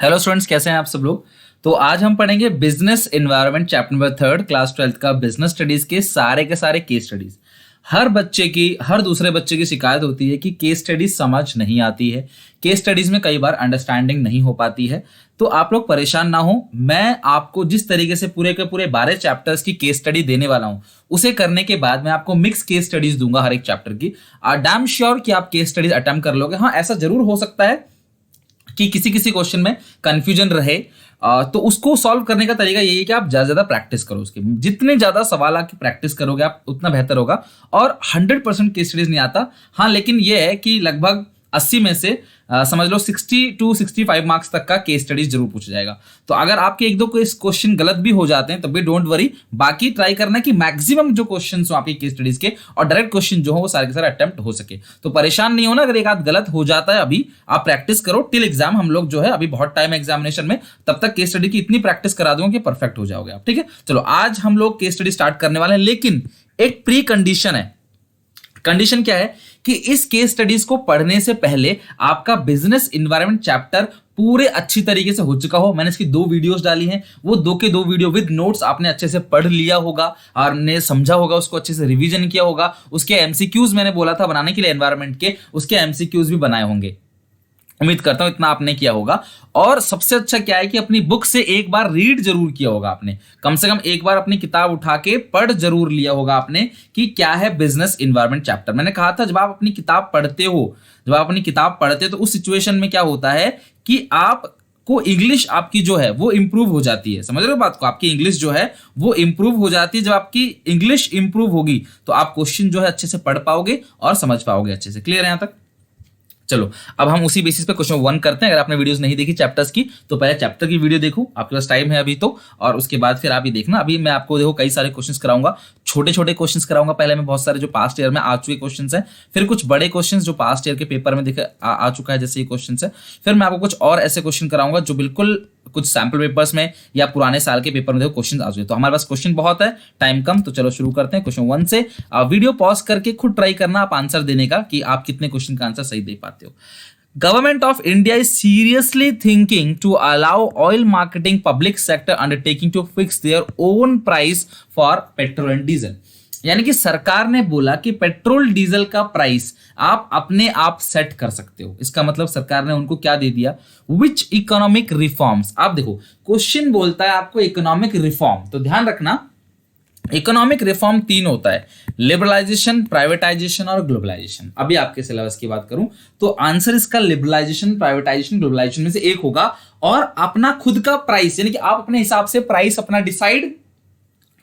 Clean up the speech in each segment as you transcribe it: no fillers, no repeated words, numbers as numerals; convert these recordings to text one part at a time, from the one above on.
Hello students, कैसे हैं आप सब लोग। तो आज हम पढ़ेंगे business environment chapter number 3 class 12th का बिजनेस स्टडीज के सारे केस स्टडीज। हर दूसरे बच्चे की शिकायत होती है कि केस स्टडीज समझ नहीं आती है, केस स्टडीज में कई बार अंडरस्टैंडिंग नहीं हो पाती है। तो आप लोग परेशान ना हो, मैं आपको जिस तरीके से पूरे के पूरे 12 चैप्टर्स की केस स्टडी देने वाला हूं, उसे करने के बाद मैं आपको मिक्स केस स्टडीज दूंगा हर एक चैप्टर की। डैम श्योर कि आप केस स्टडीज अटेम्प्ट कर लोगे। हाँ, ऐसा जरूर हो सकता है कि किसी किसी क्वेश्चन में कंफ्यूजन रहे, तो उसको सॉल्व करने का तरीका यही है कि आप ज्यादा ज्यादा प्रैक्टिस करो। उसके जितने ज्यादा सवाल की प्रैक्टिस करोगे आप उतना बेहतर होगा। और 100% केस स्टडीज नहीं आता, हाँ, लेकिन यह है कि लगभग 80 में से समझ लो 60 to 65 मार्क्स तक का केस स्टडीज जरूर पूछा जाएगा। तो अगर आपके एक दो क्वेश्चन गलत भी हो जाते हैं तब भी डोंट वरी, बाकी ट्राई करना कि मैक्सिमम जो क्वेश्चन हो आपकी केस स्टडीज के और डायरेक्ट क्वेश्चन जो हो वो सारे के सारे अटेम्प्ट हो सके। तो परेशान नहीं होना अगर एक आध गलत हो जाता है। अभी आप प्रैक्टिस करो टिल एग्जाम। हम लोग जो है अभी बहुत टाइम एग्जामिनेशन में, तब तक केस स्टडी की इतनी प्रैक्टिस करा दूंगा कि परफेक्ट हो जाओगे आप। ठीक है, चलो आज हम लोग केस स्टडी स्टार्ट करने वाले हैं, लेकिन एक प्री कंडीशन है। कंडीशन क्या है कि इस केस स्टडीज को पढ़ने से पहले आपका बिजनेस एनवायरनमेंट चैप्टर पूरे अच्छी तरीके से हो चुका हो। मैंने इसकी 2 वीडियोस डाली हैं, वो 2 के 2 वीडियो विद नोट्स आपने अच्छे से पढ़ लिया होगा और ने समझा होगा, उसको अच्छे से रिवीजन किया होगा। उसके एमसीक्यूज मैंने बोला था बनाने के लिए एनवायरनमेंट के, उसके एमसीक्यूज भी बनाए होंगे। उम्मीद करता हूं इतना आपने किया होगा। और सबसे अच्छा क्या है कि अपनी बुक से एक बार रीड जरूर किया होगा आपने, कम से कम एक बार अपनी किताब उठा के पढ़ जरूर लिया होगा आपने कि क्या है बिजनेस एनवायरनमेंट चैप्टर। मैंने कहा था जब आप अपनी किताब पढ़ते हो, तो उस सिचुएशन में क्या होता है कि आप को इंग्लिश आपकी जो है वो इंप्रूव हो जाती है। समझ रहे हो बात को, आपकी इंग्लिश जो है वो इंप्रूव हो जाती है। जब आपकी इंग्लिश इंप्रूव होगी तो आप क्वेश्चन जो है अच्छे से पढ़ पाओगे और समझ पाओगे अच्छे से। क्लियर है यहां तक? चलो अब हम उसी बेसिस पे क्वेश्चन 1 करते हैं। अगर आपने वीडियोस नहीं देखी चैप्टर्स की तो पहले चैप्टर की वीडियो देखो, आपके पास टाइम है अभी तो, और उसके बाद फिर आप ही देखना। अभी मैं आपको देखो कई सारे क्वेश्चंस कराऊंगा, छोटे छोटे क्वेश्चंस कराऊंगा। पहले मैं बहुत सारे जो पास्ट ईयर में आ चुके क्वेश्चंस हैं, फिर कुछ बड़े क्वेश्चंस जो पास्ट ईयर के पेपर में आ चुका है जैसे ये क्वेश्चंस है। फिर मैं आपको कुछ और ऐसे क्वेश्चन कराऊंगा जो बिल्कुल कुछ सैंपल पेपर्स में या पुराने साल के पेपर में देखो क्वेश्चन आ चुके। तो हमारे पास क्वेश्चन बहुत है, टाइम कम, तो चलो शुरू करते हैं क्वेश्चन 1 से। वीडियो पॉज करके खुद ट्राई करना आप आंसर देने का कि आप कितने क्वेश्चन का आंसर सही दे पाते हो। Government of India is seriously thinking to allow oil marketing public sector undertaking to fix their own price for petrol and diesel। यानी कि सरकार ने बोला कि पेट्रोल डीजल का प्राइस आप अपने आप सेट कर सकते हो। इसका मतलब सरकार ने उनको क्या दे दिया, विच इकोनॉमिक रिफॉर्म्स। आप देखो क्वेश्चन बोलता है आपको इकोनॉमिक रिफॉर्म, तो ध्यान रखना इकोनॉमिक रिफॉर्म 3 होता है, लिबरलाइजेशन, प्राइवेटाइजेशन और ग्लोबलाइजेशन। अभी आपके सिलेबस की बात करूं तो आंसर इसका लिबरलाइजेशन, प्राइवेटाइजेशन, ग्लोबलाइजेशन में से एक होगा। और अपना खुद का प्राइस, यानी कि आप अपने हिसाब से प्राइस अपना डिसाइड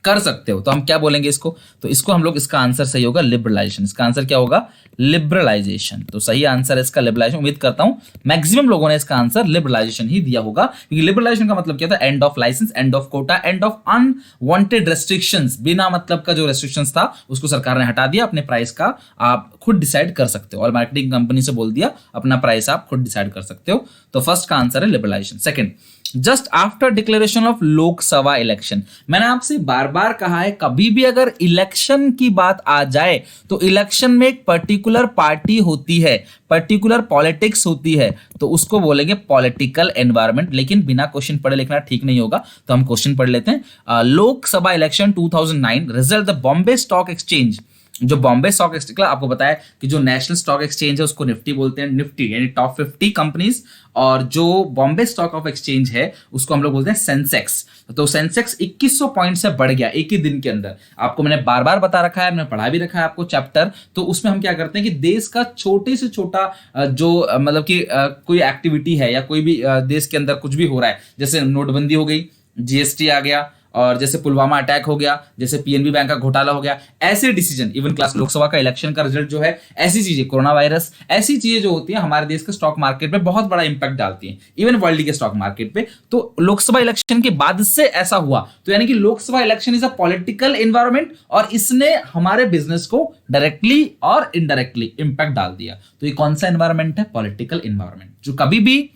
कर सकते हो। तो हम क्या बोलेंगे इसको, तो इसको हम लोग, इसका आंसर सही होगा लिबरलाइजेशन। इसका आंसर क्या होगा, लिबरलाइजेशन। तो सही आंसर है इसका लिबरलाइजेशन। उम्मीद करता हूं मैक्सिमम लोगों ने इसका आंसर लिबरलाइजेशन ही दिया होगा, क्योंकि लिबरलाइजेशन का मतलब क्या था, end of licence, end of quota, end of unwanted restrictions. बिना मतलब का जो रेस्ट्रिक्शंस था उसको सरकार ने हटा दिया। अपने प्राइस का आप खुद डिसाइड कर सकते हो, और मार्केटिंग कंपनी से बोल दिया अपना प्राइस आप खुद डिसाइड कर सकते हो। तो फर्स्ट का आंसर है liberalisation. Second, just after declaration of Lok Sabha election. मैंने आपसे बार बार कहा है कभी भी अगर इलेक्शन की बात आ जाए तो इलेक्शन में एक पर्टिकुलर पार्टी होती है, पर्टिकुलर पॉलिटिक्स होती है, तो उसको बोलेंगे पॉलिटिकल एनवायरनमेंट। लेकिन बिना क्वेश्चन पढ़े लिखना ठीक नहीं होगा, तो हम क्वेश्चन पढ़ लेते हैं। Lok Sabha election 2009 result, the Bombay stock exchange. जो बॉम्बे स्टॉक एक्सचेंज, आपको बताया कि जो नेशनल स्टॉक एक्सचेंज है उसको निफ्टी बोलते हैं, निफ्टी यानी टॉप 50 कंपनीज, और जो बॉम्बे स्टॉक ऑफ एक्सचेंज है उसको हम लोग बोलते हैं सेंसेक्स। तो सेंसेक्स 2100 पॉइंट से बढ़ गया एक ही दिन के अंदर। आपको मैंने बार बार बता रखा है, मैंने पढ़ा भी रखा है आपको चैप्टर। तो उसमें हम क्या करते हैं कि देश का छोटे से छोटा जो मतलब कि कोई एक्टिविटी है या कोई भी देश के अंदर कुछ भी हो रहा है, जैसे नोटबंदी हो गई, जीएसटी आ गया, और जैसे पुलवामा अटैक हो गया, जैसे पीएनबी बैंक का घोटाला हो गया, ऐसे डिसीजन, इवन क्लास लोकसभा का इलेक्शन का रिजल्ट जो है, ऐसी चीजें, कोरोना वायरस, ऐसी चीजें जो होती हैं हमारे देश के स्टॉक मार्केट पे बहुत बड़ा इंपैक्ट डालती हैं, इवन वर्ल्ड के स्टॉक मार्केट पे। तो लोकसभा इलेक्शन के बाद से ऐसा हुआ, तो यानी कि Lok Sabha election is a political environment, और इसने हमारे बिजनेस को डायरेक्टली और इनडायरेक्टली इंपैक्ट डाल दिया। तो ये कौन सा एनवायरनमेंट है, पॉलिटिकल एनवायरनमेंट। जो कभी भी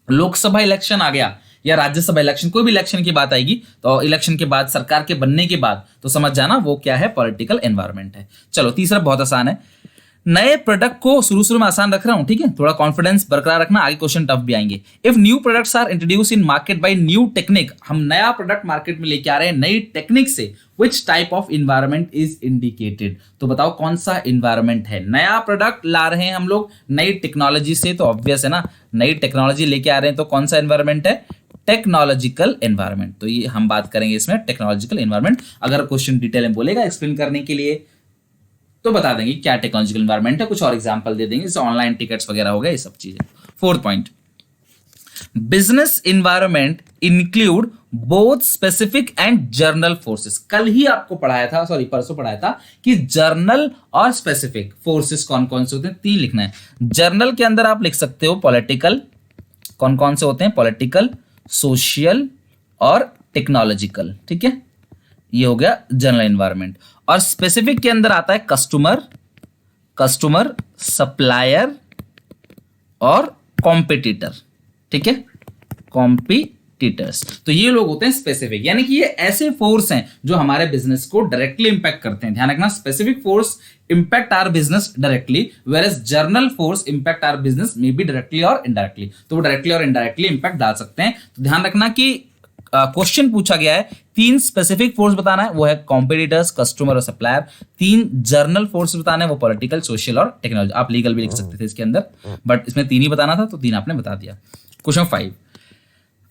लोकसभा इलेक्शन आ गया या राज्यसभा इलेक्शन, कोई भी इलेक्शन की बात आएगी, तो इलेक्शन के बाद, सरकार के बनने के बाद, तो समझ जाना वो क्या है, पॉलिटिकल एनवायरनमेंट है। चलो तीसरा बहुत आसान है। नए प्रोडक्ट को शुरू में आसान रख रहा हूं, ठीक है, थोड़ा कॉन्फिडेंस बरकरार रखना, आगे क्वेश्चन टफ भी आएंगे। If new products are introduce in market by new technique, हम नया प्रोडक्ट मार्केट में लेके आ रहे हैं नई टेक्निक से, which type of environment is indicated, तो बताओ कौन सा इन्वायरमेंट है। नया प्रोडक्ट ला रहे हैं हम लोग नई टेक्नोलॉजी से, तो ऑब्वियस है ना, नई टेक्नोलॉजी लेके आ रहे हैं, तो कौन सा इन्वायरमेंट है, टेक्नोलॉजिकल एनवायरनमेंट। तो ये हम बात करेंगे इसमें टेक्नोलॉजिकल एनवायरनमेंट। अगर क्वेश्चन डिटेल में बोलेगा एक्सप्लेन करने के लिए तो बता देंगे क्या टेक्नोलॉजिकल एनवायरनमेंट है, कुछ और एग्जांपल दे देंगे, जैसे ऑनलाइन टिकट्स वगैरह हो गए, ये सब चीजें। Fourth point, business environment include both specific and journal forces. कल ही आपको पढ़ाया था, सॉरी परसों पढ़ाया था कि जर्नल और स्पेसिफिक फोर्सेस कौन कौन से होते हैं, 3 लिखना है। जर्नल के अंदर आप लिख सकते हो पॉलिटिकल, कौन कौन से होते हैं, पॉलिटिकल, सोशल और टेक्नोलॉजिकल, ठीक है, ये हो गया जनरल एनवायरनमेंट। और स्पेसिफिक के अंदर आता है कस्टमर, सप्लायर और कॉम्पिटिटर, ठीक है, कॉम्पिटिटर्स। तो ये लोग होते हैं स्पेसिफिक, यानी कि ये ऐसे फोर्स हैं जो हमारे बिजनेस को डायरेक्टली इंपैक्ट करते हैं। ध्यान रखना, specific force impact our business directly, whereas general force impact our business may be directly और इनडायरेक्टली। तो वो डायरेक्टली और इनडायरेक्टली इंपैक्ट डाल सकते हैं। तो ध्यान रखना कि क्वेश्चन पूछा गया है 3 स्पेसिफिक फोर्स बताना है, वो है कॉम्पिटिटर्स, कस्टमर और सप्लायर। 3 जर्नल फोर्स बताना है, वो पॉलिटिकल, सोशल और टेक्नोलॉजी। आप लीगल भी लिख सकते थे इसके अंदर, बट इसमें 3 ही बताना था, तो 3 आपने बता दिया। क्वेश्चन 5,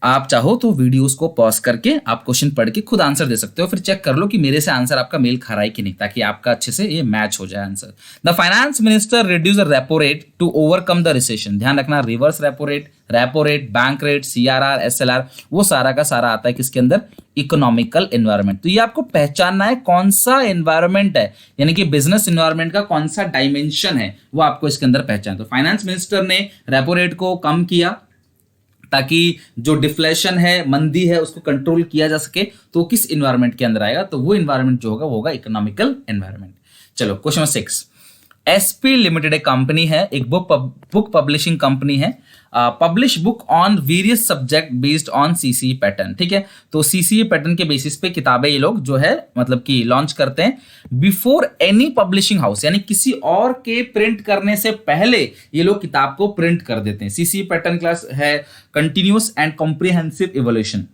आप चाहो तो वीडियोस को पॉज करके आप क्वेश्चन पढ़ के खुद आंसर दे सकते हो, फिर चेक कर लो कि मेरे से आंसर आपका मेल खा रहा है कि नहीं, ताकि आपका अच्छे से ये मैच हो जाए answer. The finance minister reduce the repo rate to overcome the recession. ध्यान रखना, reverse repo rate, bank rate, CRR, SLR, वो सारा का सारा आता है किसके अंदर, इकोनॉमिकल एनवायरनमेंट। तो ये आपको पहचानना है कौन सा एनवायरनमेंट है, यानी कि बिजनेस एनवायरनमेंट का कौन सा डायमेंशन है, वो आपको इसके अंदर पहचान। तो फाइनेंस मिनिस्टर ने रेपो रेट को कम किया ताकि जो डिफ्लेशन है, मंदी है, उसको कंट्रोल किया जा सके। तो किस एनवायरनमेंट के अंदर आएगा, तो वो एनवायरनमेंट जो होगा वो होगा इकोनॉमिकल एनवायरनमेंट। चलो क्वेश्चन 6, एसपी लिमिटेड एक कंपनी है, एक बुक पब्लिशिंग कंपनी है, publish book on various subject based on CCE pattern, ठीक है। तो सीसीई पैटर्न के बेसिस पे किताबें ये लोग जो है मतलब कि लॉन्च करते हैं बिफोर एनी पब्लिशिंग हाउस, यानी किसी और के प्रिंट करने से पहले ये लोग किताब को प्रिंट कर देते हैं। सीसीई पैटर्न क्लास है कंटिन्यूअस एंड कॉम्प्रिहेंसिव इवोल्यूशन,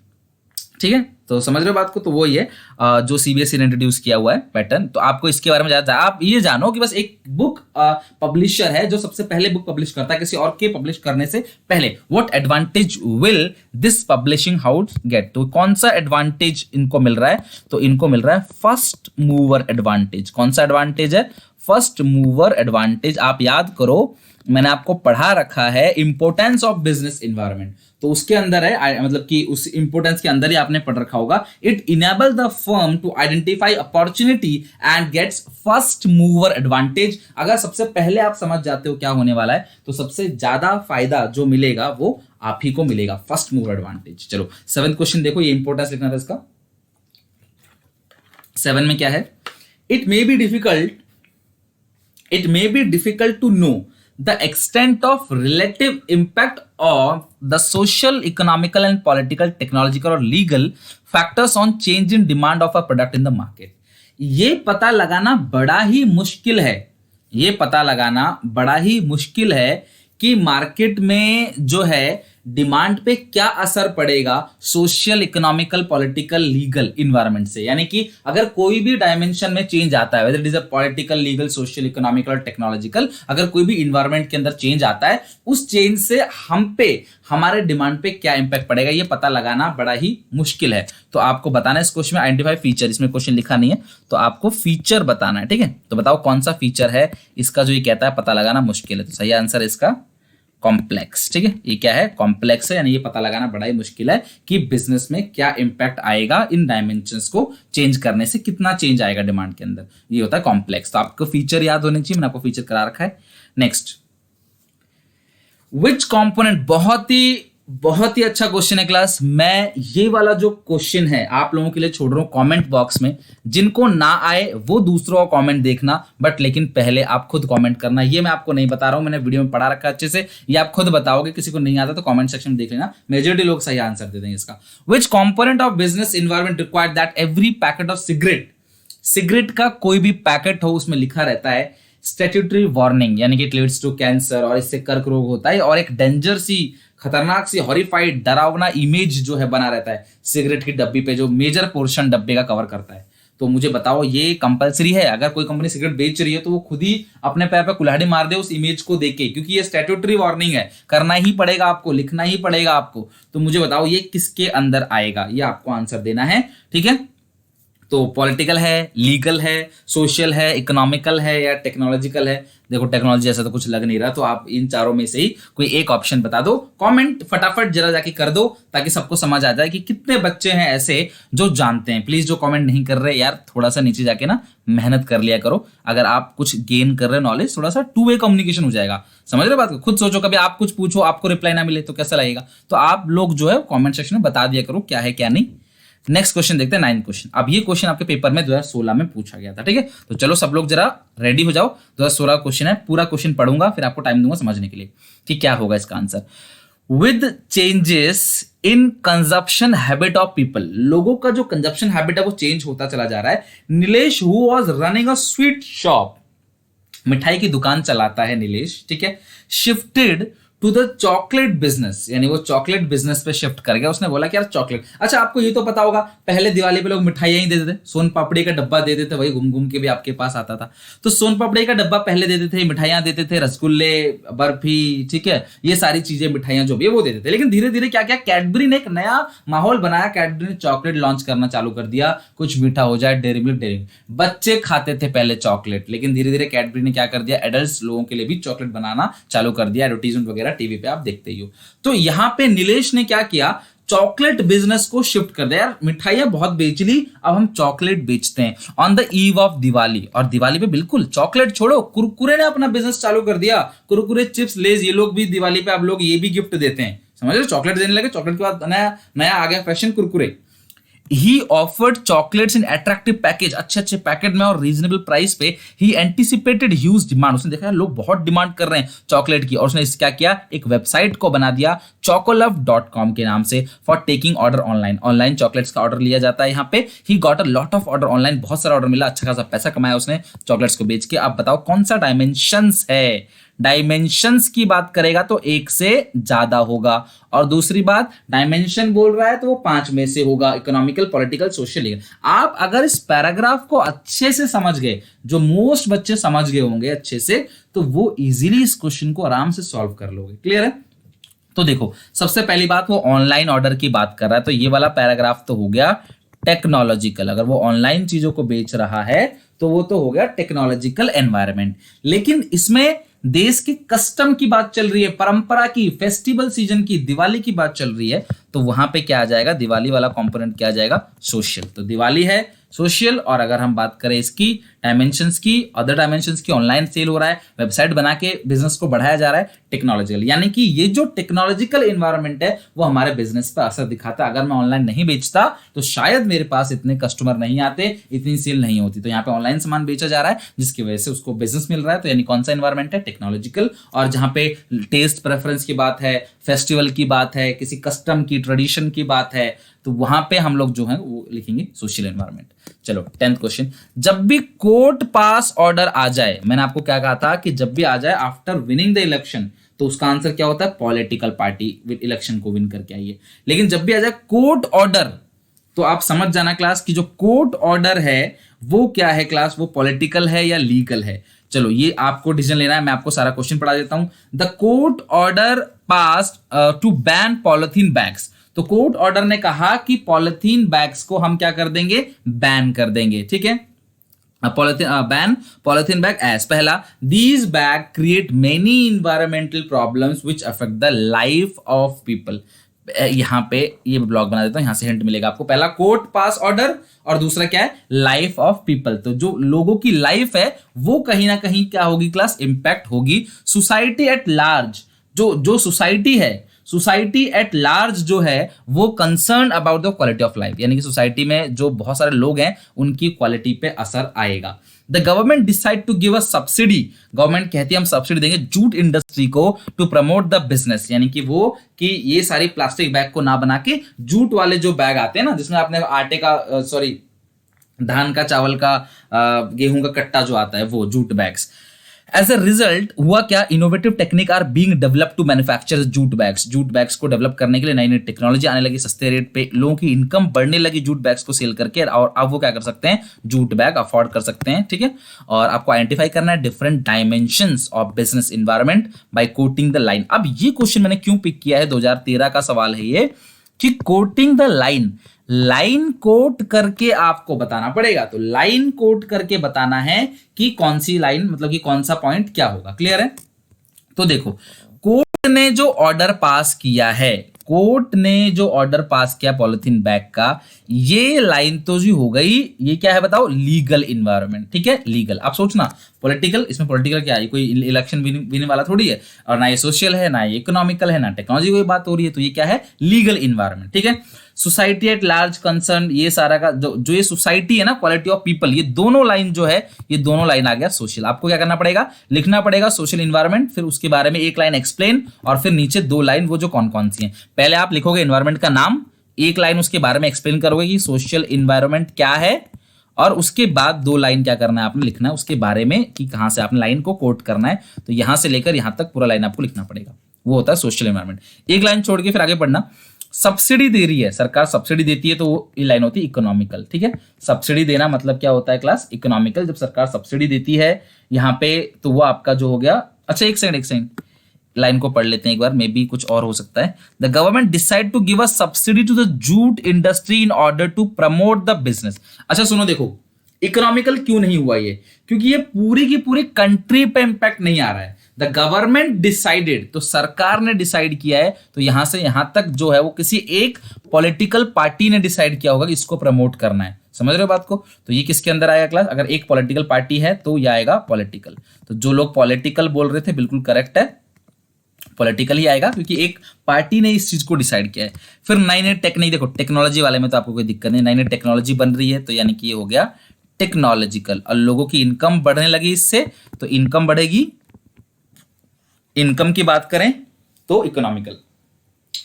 ठीक है, तो समझ रहे हो बात को। तो वो ये जो सीबीएसई ने इंट्रोड्यूस किया हुआ है पैटर्न, तो आपको इसके बारे में ज्यादा आप ये जानो कि बस एक बुक पब्लिशर है जो सबसे पहले बुक पब्लिश करता है किसी और के पब्लिश करने से पहले। What advantage will this publishing house get, तो कौन सा एडवांटेज इनको मिल रहा है, तो इनको मिल रहा है फर्स्ट मूवर एडवांटेज। कौन सा एडवांटेज है, फर्स्ट मूवर एडवांटेज। आप याद करो, मैंने आपको पढ़ा रखा है इंपोर्टेंस ऑफ बिजनेस एनवायरनमेंट, तो उसके अंदर है, मतलब कि उस इंपोर्टेंस के अंदर ही आपने पढ़ रखा होगा, it enable the firm to identify opportunity and gets first mover advantage. अगर सबसे पहले आप समझ जाते हो क्या होने वाला है, तो सबसे ज्यादा फायदा जो मिलेगा वो आप ही को मिलेगा, फर्स्ट मूवर एडवांटेज। चलो 7th क्वेश्चन देखो, ये इंपोर्टेंस लिखना था इसका। 7 में क्या है, it may be difficult to know the extent of relative impact of the social, economical and political, technological और legal factors on change in demand of a product in the market। ये पता लगाना बड़ा ही मुश्किल है, ये पता लगाना बड़ा ही मुश्किल है कि मार्केट में जो है डिमांड पे क्या असर पड़ेगा social, economical, political, legal environment से। यानी कि अगर कोई भी डायमेंशन में चेंज आता है, whether it is a political, legal, social, economical और टेक्नोलॉजिकल, अगर कोई भी इन्वायरमेंट के अंदर चेंज आता है, उस चेंज से हम पे, हमारे डिमांड पे क्या इंपैक्ट पड़ेगा, ये पता लगाना बड़ा ही मुश्किल है। तो आपको बताना है इस क्वेश्चन में आइडेंटिफाई फीचर, इसमें क्वेश्चन लिखा नहीं है तो आपको फीचर बताना है, ठीक है। तो बताओ कौन सा फीचर है इसका जो ये कहता है पता लगाना मुश्किल है, तो सही आंसर है इसका कॉम्प्लेक्स, ठीक है। ये क्या है, कॉम्प्लेक्स है, यानी ये पता लगाना बड़ा ही मुश्किल है कि बिजनेस में क्या इंपैक्ट आएगा, इन डायमेंशंस को चेंज करने से कितना चेंज आएगा डिमांड के अंदर, ये होता है कॉम्प्लेक्स। तो आपको फीचर याद होने चाहिए, मैंने आपको फीचर करा रखा है। नेक्स्ट, विच कंपोनेंट, बहुत ही अच्छा क्वेश्चन है क्लास। मैं ये वाला जो क्वेश्चन है आप लोगों के लिए छोड़ रहा हूं कमेंट बॉक्स में, जिनको ना आए वो दूसरों का कमेंट देखना, बट लेकिन पहले आप खुद कमेंट करना। ये मैं आपको नहीं बता रहा हूं, मैंने वीडियो में पढ़ा रखा है अच्छे से, ये आप खुद बताओगे। किसी को नहीं आता तो कमेंट सेक्शन में देख लेना, मेजॉरिटी लोग सही आंसर दे देंगे इसका। विच component of business environment required that every packet of cigarette का कोई भी पैकेट हो उसमें लिखा रहता है स्टैट्यूटरी वार्निंग यानी कि इट लीड्स टू कैंसर और इससे कर्क रोग होता है, और एक डेंजर सी खतरनाक सी हॉरिफाइड डरावना इमेज जो है बना रहता है सिगरेट की डब्बी पे, जो मेजर पोर्शन डब्बे का कवर करता है। तो मुझे बताओ ये कंपलसरी है? अगर कोई कंपनी सिगरेट बेच रही है तो वो खुद ही अपने पैर पे कुल्हाड़ी मार दे उस इमेज को देख के, क्योंकि ये स्टैट्यूटरी वार्निंग है, करना ही पड़ेगा आपको, लिखना ही पड़ेगा आपको। तो मुझे बताओ ये किसके अंदर आएगा, ये आपको आंसर देना है, ठीक है। तो पॉलिटिकल है, लीगल है, सोशल है, इकोनॉमिकल है या टेक्नोलॉजिकल है? देखो टेक्नोलॉजी जैसा तो कुछ लग नहीं रहा, तो आप इन चारों में से ही कोई एक ऑप्शन बता दो। कमेंट फटाफट जरा जाके कर दो ताकि सबको समझ आ जाए कि कितने बच्चे हैं ऐसे जो जानते हैं। प्लीज जो कमेंट नहीं कर रहे यार, थोड़ा सा नीचे जाके ना मेहनत कर लिया करो। अगर आप कुछ गेन कर रहे नॉलेज, थोड़ा सा टू वे कम्युनिकेशन हो जाएगा। समझ रहे बात को? खुद सोचो, कभी आप कुछ पूछो आपको रिप्लाई ना मिले तो कैसा लगेगा? तो आप लोग जो है कॉमेंट सेक्शन में बता दिया करो क्या है क्या नहीं। नेक्स्ट क्वेश्चन देखते हैं, 9th क्वेश्चन। अब ये क्वेश्चन आपके पेपर में 2016 में पूछा गया था, ठीक है। तो चलो सब लोग जरा रेडी हो जाओ, 2016 क्वेश्चन है, पूरा क्वेश्चन पढ़ूंगा फिर आपको टाइम दूंगा समझने के लिए कि क्या होगा इसका answer. With changes in consumption habit of people, लोगों का जो कंजप्शन हैबिट है वो चेंज होता चला जा रहा है। Nilesh who was running a sweet shop, मिठाई की दुकान चलाता है नीलेश, ठीक है, shifted to the chocolate business, यानी वो चॉकलेट बिजनेस पे शिफ्ट कर गया। उसने बोला कि यार चॉकलेट, अच्छा आपको ये तो पता होगा पहले दिवाली पे लोग मिठाइयां ही देते थे, सोन पापड़ी का डब्बा देते थे, वही घूम घूम के भी आपके पास आता था। तो सोन पापड़ी का डब्बा पहले देते थे, मिठाइयां देते थे, रसगुल्ले, बर्फी, ठीक है, ये सारी चीजें मिठाइयां जो भी है वो देते थे। लेकिन धीरे धीरे क्या क्या कैडबरी ने एक नया माहौल बनाया, कैडबरी ने चॉकलेट लॉन्च करना चालू कर दिया, कुछ मीठा हो जाए, डेयरी मिल्क, डेयरी मिल्क। बच्चे खाते थे पहले चॉकलेट, लेकिन धीरे धीरे कैडबरी ने क्या कर दिया, एडल्ट लोगों के लिए भी चॉकलेट बनाना चालू कर दिया। एडवर्टीजमेंट वगैरह टीवी पे आप देखते ही हो। तो यहां पे नीलेश ने क्या किया, चॉकलेट बिजनेस को शिफ्ट कर दिया। यार मिठाइयां बहुत बेच ली, अब हम चॉकलेट बेचते हैं on the eve of Diwali. और दिवाली पे बिल्कुल चॉकलेट छोड़ो, कुरकुरे ने अपना बिजनेस चालू कर दिया। कुरकुरे, चिप्स, लेज, ये लोग भी दिवाली पे आप लोग ये भी गिफ्ट देते हैं, समझ रहे हो, चॉकलेट देने लगे। चॉकलेट के बाद नया नया आ गया fashion, Kurkure. He offered chocolates in attractive package, अच्छे अच्छे पैकेट में और रीजनेबल प्राइस पे। He anticipated huge demand, उसने देखा लोग बहुत डिमांड कर रहे हैं चॉकलेट की, और उसने क्या किया, एक वेबसाइट को बना दिया chocolove.com के नाम से, for taking order online. Online chocolates का ऑर्डर लिया जाता है यहाँ पे। He got a lot of order online, बहुत सारा ऑर्डर मिला, अच्छा खासा पैसा कमाया उसने चॉकलेट्स को बेच के। आप बताओ कौन सा डायमेंशंस है? डायमेंशंस की बात करेगा तो 1 से ज्यादा होगा, और दूसरी बात डायमेंशन बोल रहा है तो वो 5 में से होगा, इकोनॉमिकल, पॉलिटिकल, सोशल, लीगल। आप अगर इस पैराग्राफ को अच्छे से समझ गए, जो मोस्ट बच्चे समझ गए होंगे अच्छे से, तो वो इजीली इस क्वेश्चन को आराम से सॉल्व कर लोगे। क्लियर है? तो देखो सबसे पहली बात, वो ऑनलाइन ऑर्डर की बात कर रहा है, तो ये वाला पैराग्राफ तो हो गया टेक्नोलॉजिकल। अगर वो ऑनलाइन चीजों को बेच रहा है तो वो तो हो गया टेक्नोलॉजिकल एनवायरनमेंट। लेकिन इसमें देश की कस्टम की बात चल रही है, परंपरा की, फेस्टिवल सीजन की, दिवाली की बात चल रही है, तो वहां पे क्या आ जाएगा, दिवाली वाला कंपोनेंट क्या आ जाएगा, सोशल। तो दिवाली है सोशल। और अगर हम बात करें इसकी डायमेंशंस की, अदर डायमेंशंस की, ऑनलाइन सेल हो रहा है, वेबसाइट बना के बिजनेस को बढ़ाया जा रहा है, टेक्नोलॉजिकल। यानी कि ये जो टेक्नोलॉजिकल एनवायरनमेंट है वो हमारे बिजनेस पर असर दिखाता है। अगर मैं ऑनलाइन नहीं बेचता तो शायद मेरे पास इतने कस्टमर नहीं आते, इतनी सेल नहीं होती। तो यहाँ पे ऑनलाइन सामान बेचा जा रहा है जिसकी वजह से उसको बिजनेस मिल रहा है। तो यानी कौन सा एनवायरनमेंट है, टेक्नोलॉजिकल। और जहां पे टेस्ट प्रेफरेंस की बात है, फेस्टिवल की बात है, किसी कस्टम की, ट्रेडिशन की बात है, तो वहां पे हम लोग जो है वो लिखेंगे सोशल एनवायरनमेंट। चलो 10th क्वेश्चन, जब भी कोर्ट पास ऑर्डर आ जाए, मैंने आपको क्या कहा था कि जब भी आ जाए आफ्टर विनिंग द इलेक्शन, तो उसका आंसर क्या होता है, पॉलिटिकल पार्टी इलेक्शन को विन करके आई है। लेकिन जब भी आ जाए कोर्ट ऑर्डर, तो आप समझ जाना क्लास की जो कोर्ट ऑर्डर है वो क्या है क्लास, वो पॉलिटिकल है या लीगल है। चलो ये आपको डिसीजन लेना है, मैं आपको सारा क्वेश्चन पढ़ा देता हूं। The court order passed to ban polythene bags, तो कोर्ट ऑर्डर ने कहा कि पॉलिथीन बैग्स को हम क्या कर देंगे, बैन कर देंगे, ठीक है। बैन पॉलिथीन बैग एज, पहला, these bag create many environmental problems which affect the life of people. यहां पे ये ब्लॉग बना देता हूं, यहां से हिंट मिलेगा आपको। पहला कोर्ट पास ऑर्डर, और दूसरा क्या है, लाइफ ऑफ पीपल। तो जो लोगों की लाइफ है वो कहीं ना कहीं क्या होगी क्लास, इंपैक्ट होगी। सोसाइटी एट लार्ज, जो सोसाइटी है, सोसाइटी एट लार्ज जो है वो concern about the quality of life, यानी कि सोसाइटी में जो बहुत सारे लोग हैं उनकी क्वालिटी पे असर आएगा। The government decide to give a subsidy, government कहती है हम सब्सिडी देंगे जूट इंडस्ट्री को टू प्रमोट द बिजनेस, यानी कि वो कि ये सारी प्लास्टिक बैग को ना बना के जूट वाले जो बैग आते हैं ना, जिसमें आपने आटे का धान का, चावल का, गेहूं का कट्टा जो आता है, वो jute bags. As a result हुआ क्या, innovative technique are being develop to manufacture jute bags को डेवलप करने के लिए नई नई टेक्नोलॉजी आने लगी, सस्ते रेट पे लोगों की इनकम बढ़ने लगी जूट बैग्स को सेल करके, और अब वो क्या कर सकते हैं, जूट बैग अफोर्ड कर सकते हैं। ठीक है, और आपको आइडेंटिफाई करना है different dimensions of business environment by quoting the line. अब ये क्वेश्चन मैंने क्यों पिक किया है, 2013 का सवाल है ये, कि quoting the line, line quote करके आपको बताना पड़ेगा। तो लाइन कोट करके बताना है कि कौन सी लाइन, मतलब कि कौन सा पॉइंट क्या होगा। क्लियर है? तो देखो, कोर्ट ने जो ऑर्डर पास किया है, कोर्ट ने जो ऑर्डर पास किया पॉलिथीन बैग का, ये लाइन तो जी हो गई, ये क्या है बताओ, लीगल इन्वायरमेंट। ठीक है, लीगल। आप सोचना पॉलिटिकल, इसमें पॉलिटिकल क्या है, कोई इलेक्शन विन वाला थोड़ी है, और ना ये सोशल है, ना ये इकोनॉमिकल है, ना टेक्नोलॉजी की बात हो रही है, तो ये क्या है, लीगल इन्वायरमेंट। ठीक है, सोसाइटी एट लार्ज कंसर्न, ये सारा का जो ये सोसाइटी है ना, क्वालिटी ऑफ पीपल, ये दोनों लाइन जो है, ये दोनों लाइन आ गया सोशल। आपको क्या करना पड़ेगा, लिखना पड़ेगा सोशल इन्वायरमेंट, फिर उसके बारे में एक लाइन एक्सप्लेन, और फिर नीचे दो लाइन वो जो कौन कौन सी हैं। पहले आप लिखोगे इन्वायरमेंट का नाम, एक लाइन उसके बारे में एक्सप्लेन करोगे कि सोशल इन्वायरमेंट क्या है, और उसके बाद दो लाइन क्या करना है आपने, लिखना है उसके बारे में कि कहां से आपने लाइन को कोट करना है। तो यहां से लेकर यहां तक पूरा लाइन आपको लिखना पड़ेगा, वो होता है सोशल इन्वायरमेंट। एक लाइन छोड़ के फिर आगे पढ़ना, सब्सिडी दे रही है सरकार, सब्सिडी देती है तो वो ये लाइन होती है इकोनॉमिकल। ठीक है, सब्सिडी देना मतलब क्या होता है क्लास, इकोनॉमिकल। जब सरकार सब्सिडी देती है यहाँ पे, तो वो आपका जो हो गया। अच्छा एक सेकंड, लाइन को पढ़ लेते हैं एक बार, मे बी कुछ और हो सकता है। The government decide to give a subsidy to the jute industry in order to promote the business. अच्छा सुनो, देखो इकोनॉमिकल क्यों नहीं हुआ ये, क्योंकि ये पूरी की पूरी कंट्री पे इंपैक्ट नहीं आ रहा है। द गवर्नमेंट डिसाइडेड, तो सरकार ने डिसाइड किया है, तो यहां से यहां तक जो है वो किसी एक पॉलिटिकल पार्टी ने डिसाइड किया होगा कि इसको प्रमोट करना है। समझ रहे हो बात को? तो ये किसके अंदर आएगा क्लास, अगर एक पॉलिटिकल पार्टी है तो ये आएगा पॉलिटिकल। तो जो लोग पॉलिटिकल बोल रहे थे बिल्कुल करेक्ट है, पॉलिटिकल ही आएगा, क्योंकि एक पार्टी ने इस चीज को डिसाइड किया है। फिर नई नई टेक्निक, देखो टेक्नोलॉजी वाले में तो आपको कोई दिक्कत नहीं, नई नई टेक्नोलॉजी बन रही है, तो यानी कि ये हो गया टेक्नोलॉजिकल, और लोगों की इनकम बढ़ने लगी इससे, तो इनकम बढ़ेगी। इनकम की बात करें तो इकोनॉमिकल।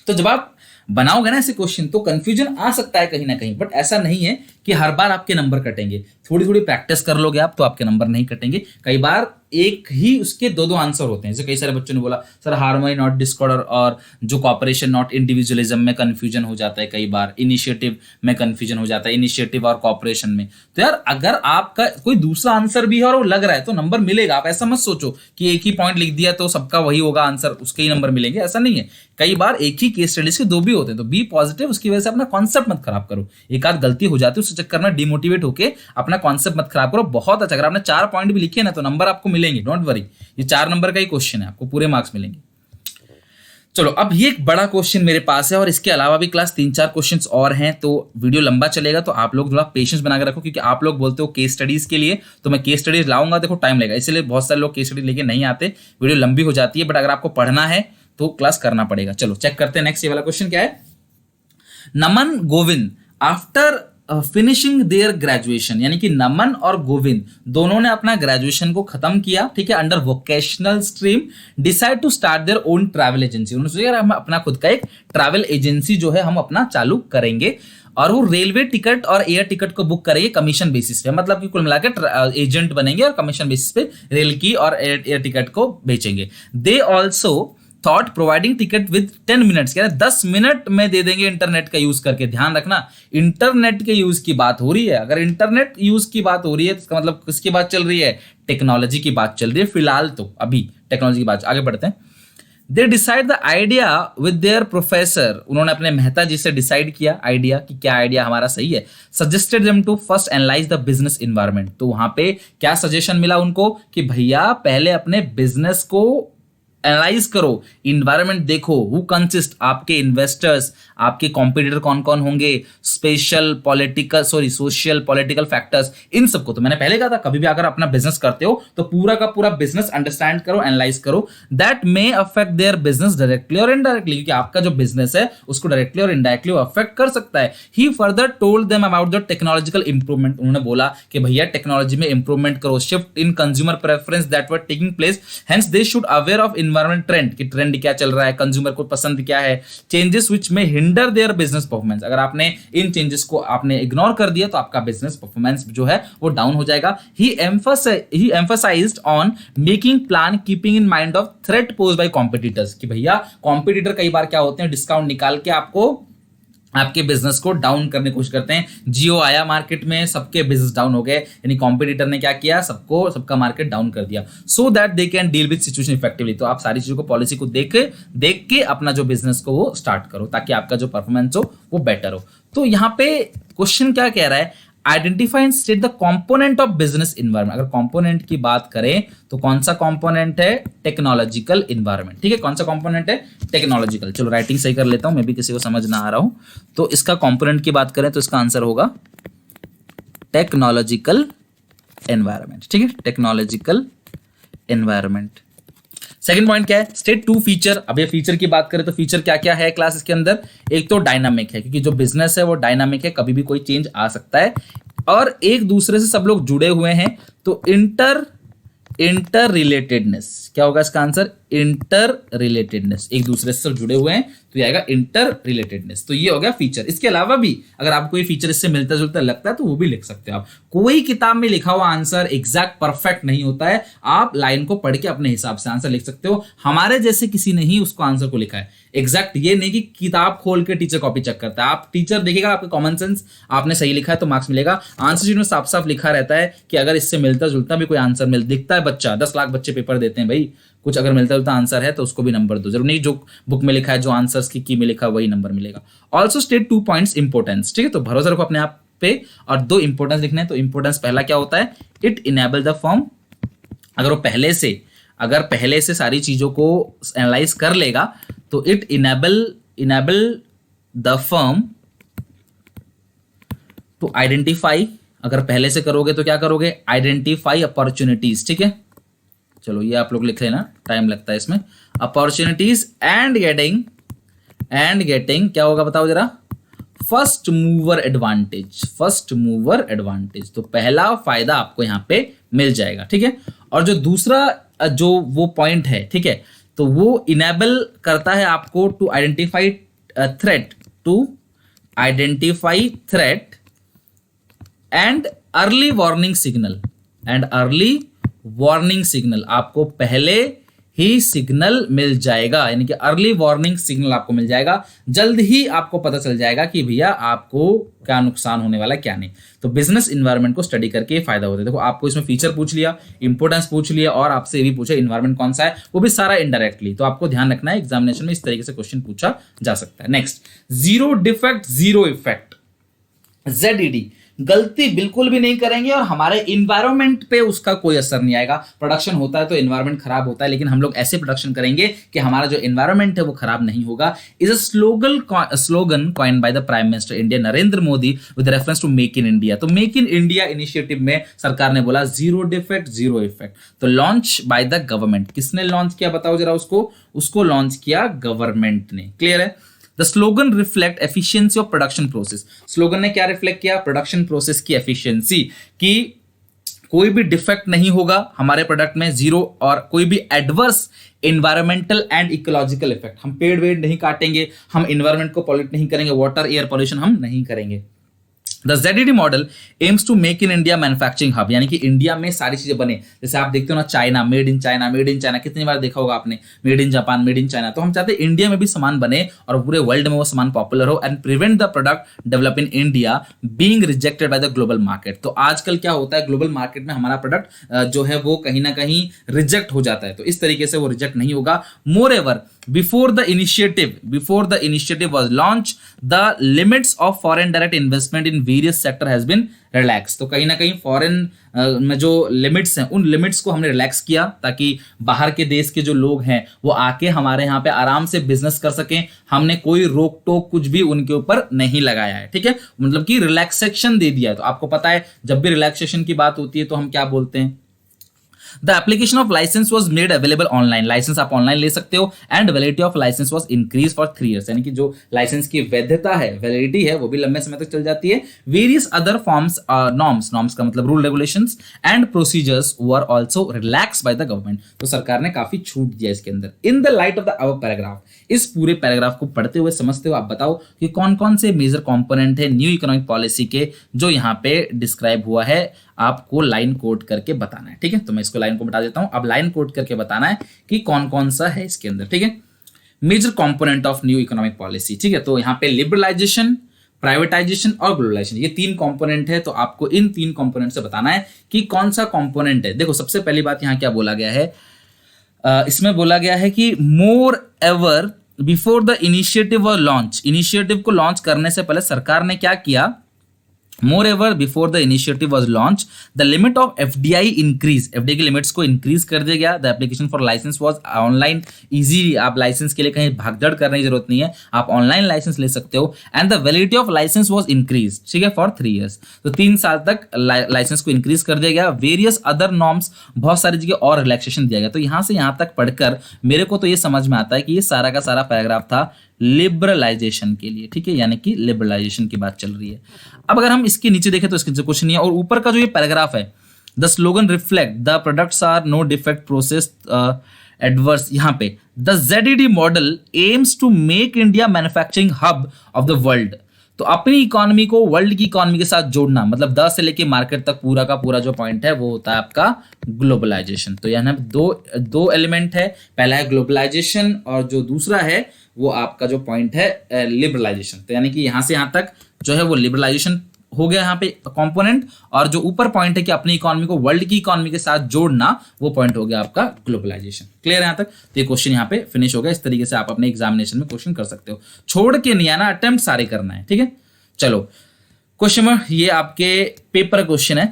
तो जब आप बनाओगे ना ऐसे क्वेश्चन, तो कंफ्यूजन आ सकता है कहीं ना कहीं, बट ऐसा नहीं है कि हर बार आपके नंबर कटेंगे। थोड़ी थोड़ी प्रैक्टिस कर लोगे आप तो आपके नंबर नहीं कटेंगे। कई बार एक ही उसके दो दो आंसर होते हैं, जैसे कई सारे बच्चों ने बोला सर हार्मनी नॉट डिस्कॉर्डर, और जो कॉपरेशन नॉट इंडिविजुअलिज्म में कंफ्यूजन हो जाता है, कई बार इनिशिएटिव में कंफ्यूजन हो जाता है, इनिशिएटिव और कॉपरेशन में। तो यार अगर आपका कोई दूसरा आंसर भी है और वो लग रहा है तो नंबर मिलेगा। आप ऐसा मत सोचो कि एक ही पॉइंट लिख दिया तो सबका वही होगा आंसर, उसके ही नंबर मिलेंगे, ऐसा नहीं है। कई बार एक ही केस स्टडीज के दो भी होते हैं, तो बी पॉजिटिव, उसकी वजह से अपना कॉन्सेप्ट मत खराब करो। एक आध गलती हो जाती है उस चक्कर में डिमोटिवेट होकर अपना कॉन्सेप्ट मत खराब करो। बहुत अच्छा, अगर आपने 4 पॉइंट भी लिखे ना तो नंबर आपको मिलेंगे, डोंट वरी। ये 4 नंबर का ही क्वेश्चन है, आपको पूरे मार्क्स मिलेंगे। चलो अब ये एक बड़ा क्वेश्चन मेरे पास है, और इसके अलावा भी क्लास 3-4 क्वेश्चंस और हैं, तो वीडियो लंबा चलेगा, तो आप लोग थोड़ा पेशेंस बना के रखो, क्योंकि आप लोग बोलते हो केस स्टडीज के लिए, तो मैं केस स्टडीज लाऊंगा, देखो टाइम लगेगा, इसलिए बहुत सारे लोग केस स्टडी लेके नहीं आते, वीडियो लंबी हो जाती है। बट अगर आपको पढ़ना है तो क्लास करना पड़ेगा। चलो चेक करते हैं नेक्स्ट ये वाला क्वेश्चन क्या है। Naman Govind after finishing their graduation, यानी कि नमन और गोविंद दोनों ने अपना ग्रेजुएशन को खत्म किया, ठीक है, under vocational stream, decide to start their own travel agency. उन्होंने सोचा हम अपना खुद का एक ट्रैवल एजेंसी जो है हम अपना चालू करेंगे, और वो रेलवे टिकट और एयर टिकट को बुक करेंगे कमीशन बेसिस पे, मतलब कि कुल मिलाकर एजेंट बनेंगे और कमीशन बेसिस पे रेल की और एयर टिकट को बेचेंगे। They also thought providing ticket with 10 minutes, 10 minute में दे देंगे इंटरनेट का यूज करके। ध्यान रखना इंटरनेट के यूज की बात हो रही है। अगर इंटरनेट यूज की बात हो रही है तो इसका मतलब किसकी बात चल रही है, टेक्नोलॉजी की बात चल रही है फिलहाल, तो अभी टेक्नोलॉजी की बात। आगे बढ़ते हैं। They decide the idea with their professor, उन्होंने अपने मेहता जी से डिसाइड किया आइडिया कि क्या आइडिया हमारा सही है। Suggested them to first analyse the business environment, तो वहां पे क्या सजेशन मिला उनको कि भैया पहले अपने बिजनेस को एनालाइज करो, इन्वायरमेंट देखो, हु कंसिस्ट, आपके इन्वेस्टर्स, आपके कॉम्पिटिटर कौन कौन होंगे, सोशल पॉलिटिकल फैक्टर्स, इन सबको। तो मैंने पहले कहा था कभी भी अगर अपना बिजनेस करते हो तो पूरा का पूरा बिजनेस अंडरस्टैंड करो, एनालाइज करो, that may affect their business directly और इनडायरेक्टली, क्योंकि आपका जो बिजनेस है उसको डायरेक्टली और इनडायरेक्टली अफेक्ट कर सकता है। He further told them about the technological improvement, उन्होंने बोला कि भैया टेक्नोलॉजी में इंप्रूवमेंट करो, shift in consumer preference that were taking place, hence they should aware of environment trend कि ट्रेंड क्या चल रहा है, कंज्यूमर को पसंद क्या है, चेंजेस विच में हिंडर देयर बिजनेस परफॉर्मेंस, अगर आपने इन चेंजेस को आपने इग्नोर कर दिया तो आपका बिजनेस परफॉर्मेंस जो है वो डाउन हो जाएगा। He emphasized on making plan keeping in mind of threat pose by competitors, कि भैया कॉम्पिटिटर कई बार क्या होते हैं, डिस्काउंट निकाल के आपको आपके बिजनेस को डाउन करने की कोशिश करते हैं। जियो आया मार्केट में, सबके बिजनेस डाउन हो गए, यानी कॉम्पिटिटर ने क्या किया, सबका मार्केट डाउन कर दिया, so that they can deal with situation effectively. तो आप सारी चीजों को, पॉलिसी को देख के अपना जो बिजनेस को वो स्टार्ट करो, ताकि आपका जो परफॉर्मेंस हो वो बेटर हो। तो यहाँ पे क्वेश्चन क्या कह रहा है, identify and state the component of business environment. अगर कंपोनेंट की बात करें तो कौन सा कंपोनेंट है, टेक्नोलॉजिकल इन्वायरमेंट। ठीक है, कौन सा कंपोनेंट है, टेक्नोलॉजिकल। चलो राइटिंग सही कर लेता हूं, मैं भी किसी को समझ ना आ रहा हूं। तो इसका कंपोनेंट की बात करें तो इसका आंसर होगा टेक्नोलॉजिकल एनवायरमेंट। ठीक है, टेक्नोलॉजिकल एनवायरमेंट। सेकंड पॉइंट क्या है, स्टेट टू फीचर। अब ये फीचर की बात करें तो फीचर क्या क्या है क्लास इसके अंदर, एक तो डायनामिक है, क्योंकि जो बिजनेस है वो डायनामिक है, कभी भी कोई चेंज आ सकता है, और एक दूसरे से सब लोग जुड़े हुए हैं। तो इंटर रिलेटेडनेस, क्या होगा इसका आंसर, इंटर रिलेटेडनेस, एक दूसरे से सब जुड़े हुए हैं तो ये आएगा इंटर रिलेटेडनेस। तो ये हो गया फीचर। इसके अलावा भी अगर आपको कोई फीचर इससे मिलता जुलता लगता है तो वो भी लिख सकते हो आप। कोई किताब में लिखा हुआ आंसर एग्जैक्ट परफेक्ट नहीं होता है, आप लाइन को पढ़ के अपने हिसाब से आंसर लिख सकते हो। हमारे जैसे किसी ने ही उसको आंसर को लिखा है एग्जैक्ट, ये नहीं कि किताब खोल के टीचर कॉपी चेक करता है। आप टीचर देखेगा, आपका कॉमन सेंस, आपने सही लिखा है तो मार्क्स मिलेगा। आंसर शीट में साफ साफ लिखा रहता है कि अगर इससे मिलता जुलता भी कोई आंसर दिखता है, बच्चा 10 लाख बच्चे पेपर देते हैं भाई, कुछ अगर मिलता जुलता आंसर है तो उसको भी नंबर दो, जरूर नहीं जो बुक में लिखा है, जो आंसर्स की में लिखा है वही नंबर मिलेगा। Also state 2 points importance. ठीक है, तो भरोसा रखो अपने आप पे, और 2 इंपोर्टेंस लिखने हैं। तो इंपोर्टेंस पहला क्या होता है, इट इनेबल द फर्म, अगर वो पहले से सारी चीजों को एनालाइज कर लेगा तो it enable the firm to identify, अगर पहले से करोगे तो क्या करोगे, आइडेंटिफाई अपॉर्चुनिटीज। ठीक है, चलो ये आप लोग लिख लेना, टाइम लगता है इसमें। अपॉर्चुनिटीज एंड गेटिंग क्या होगा बताओ जरा, फर्स्ट मूवर एडवांटेज। तो पहला फायदा आपको यहां पे मिल जाएगा। ठीक है, और जो दूसरा जो वो पॉइंट है, ठीक है, तो वो इनेबल करता है आपको to identify threat and early warning signal, आपको पहले ही सिग्नल मिल जाएगा, यानी कि अर्ली वार्निंग सिग्नल आपको मिल जाएगा। जल्द ही आपको पता चल जाएगा कि भैया आपको क्या नुकसान होने वाला है क्या नहीं। तो बिजनेस इन्वायरमेंट को स्टडी करके फायदा होता है। देखो आपको इसमें फीचर पूछ लिया, इंपोर्टेंस पूछ लिया, और आपसे ये भी पूछा इन्वायरमेंट कौन सा है, वो भी सारा इनडायरेक्टली। तो आपको ध्यान रखना है, एग्जामिनेशन में इस तरीके से क्वेश्चन पूछा जा सकता है। Next, zero defect zero effect. ZED, गलती बिल्कुल भी नहीं करेंगे और हमारे इन्वायरमेंट पे उसका कोई असर नहीं आएगा। प्रोडक्शन होता है तो इन्वायरमेंट खराब होता है, लेकिन हम लोग ऐसे प्रोडक्शन करेंगे कि हमारा जो इन्वायरमेंट है वो खराब नहीं होगा। Is a slogan coined by the prime minister India Narendra Modi with reference to make in India. तो मेक इन इंडिया इनिशिएटिव में सरकार ने बोला जीरो डिफेक्ट जीरो इफेक्ट। तो लॉन्च बाय द गवर्नमेंट, किसने लॉन्च किया बताओ जरा, उसको लॉन्च किया गवर्नमेंट ने। क्लियर है। The slogan reflect efficiency of production process. Slogan ने क्या रिफ्लेक्ट किया, प्रोडक्शन प्रोसेस की एफिशिएंसी, कि कोई भी डिफेक्ट नहीं होगा हमारे प्रोडक्ट में, जीरो, और कोई भी adverse environmental and ecological effect, हम पेड़ वेड़ नहीं काटेंगे, हम इन्वायरमेंट को पॉल्यूट नहीं करेंगे, वाटर एयर पॉल्यूशन हम नहीं करेंगे। The ZED model aims to make in India manufacturing hub, यानी कि इंडिया में सारी चीजें बने। जैसे आप देखते हो ना, चाइना, मेड इन चाइना, कितनी बार देखा होगा आपने, made in Japan, made in China. तो हम चाहते हैं इंडिया में भी सामान बने और पूरे वर्ल्ड में वो सामान पॉपुलर हो, and prevent the product develop in India being rejected by the global market. तो आजकल क्या होता है, ग्लोबल मार्केट में हमारा प्रोडक्ट जो है वो कहीं ना कहीं रिजेक्ट हो जाता है, तो इस तरीके से वो रिजेक्ट नहीं होगा। मोर ever before the initiative was launched, the limits of foreign direct investment in various sector has been relaxed। तो कहीं ना कहीं फॉरेन में जो लिमिट्स हैं, उन लिमिट्स को हमने रिलैक्स किया, ताकि बाहर के देश के जो लोग हैं वो आके हमारे यहाँ पे आराम से बिजनेस कर सकें। हमने कोई रोक टोक कुछ भी उनके ऊपर नहीं लगाया है। ठीक है, मतलब कि रिलैक्सेशन दे दिया है। तो आपको पता है जब भी रिलैक्सेशन की बात होती है तो हम क्या बोलते हैं, the application of licence was made available online, licence आप ऑनलाइन ले सकते हो, and validity of licence was increase for 3 years, यानी कि जो लाइसेंस की वैधता है, वैलिडिटी है, वो भी लंबे समय तक चल जाती है। वेरियस अदर फॉर्म्स नॉर्म्स का मतलब rule regulations and procedures were also relax bye the government, तो सरकार ने काफी छूट दिया इसके अंदर। In the light of the above paragraph, इस पूरे पैराग्राफ को पढ़ते हुए समझते हुए आप बताओ कि कौन कौन से मेजर कंपोनेंट है न्यू इकोनॉमिक पॉलिसी के जो यहाँ पे डिस्क्राइब हुआ है, आपको लाइन कोड करके बताना है। ठीक है, तो मैं इसको लाइन को बता देता हूं, अब लाइन कोड करके बताना है कि कौन कौन सा है इसके अंदर। ठीक है, major component of new economic policy, ठीक है, तो यहाँ पे लिबरलाइजेशन, प्राइवेटाइजेशन और ग्लोबलाइजेशन, ये 3 कंपोनेंट है, तो आपको इन 3 कंपोनेंट से बताना है कि कौन सा कंपोनेंट है। देखो सबसे पहली बात यहाँ क्या बोला गया है, इसमें बोला गया है कि मोर एवर बिफोर द इनिशिएटिव और लॉन्च, इनिशिएटिव को लॉन्च करने से पहले सरकार ने क्या किया, Moreover, before the initiative was launched, the limit of FDI increase, FDI की लिमिट्स को इंक्रीज कर दिया गया। The application for license was online, easy, आप लाइसेंस के लिए कहीं भागदौड़ करने की जरूरत नहीं है, आप ऑनलाइन लाइसेंस ले सकते हो। And the validity of license was increased, ठीक है, for 3 years, तो 3 साल तक लाइसेंस को इंक्रीज कर दिया गया। Various other norms, बहुत सारी जगह और रिलैक्सेशन दिया गया। तो यहाँ से यहाँ तक पढ़कर मेरे को तो ये समझ में आता है कि ये सारा का सारा पैराग्राफ था लिबरलाइजेशन के लिए, ठीक है, यानी कि लिबरलाइजेशन की बात चल रही है। अब अगर हम इसके नीचे देखें तो इसके कुछ नहीं है, और ऊपर का जो ये पैराग्राफ है, the slogan reflect the products are no defect process adverse, यहाँ पे the ZED model aims to make India manufacturing hub of the world, तो अपनी इकोनॉमी को वर्ल्ड की इकोनॉमी के साथ जोड़ना, मतलब 10 से लेके मार्केट तक पूरा का पूरा जो पॉइंट है वो होता है आपका ग्लोबलाइजेशन। तो यहाँ दो एलिमेंट है, पहला है ग्लोबलाइजेशन और जो दूसरा है वो आपका जो पॉइंट है लिबरलाइजेशन। तो यानी कि यहाँ से यहाँ तक जो है वो लिबरलाइजेशन हो गया यहाँ पे कंपोनेंट, और जो ऊपर पॉइंट है कि अपनी इकोनॉमी को वर्ल्ड की इकोनॉमी के साथ जोड़ना, वो पॉइंट हो गया आपका ग्लोबलाइजेशन। क्लियर है यहाँ तक? तो ये क्वेश्चन यहाँ पे फिनिश हो गया। इस तरीके से आप अपने एग्जामिनेशन में क्वेश्चन कर सकते हो, छोड़ के नहीं आना, अटेम्प्ट सारे करना है। ठीक है, चलो क्वेश्चन ये आपके पेपर क्वेश्चन है,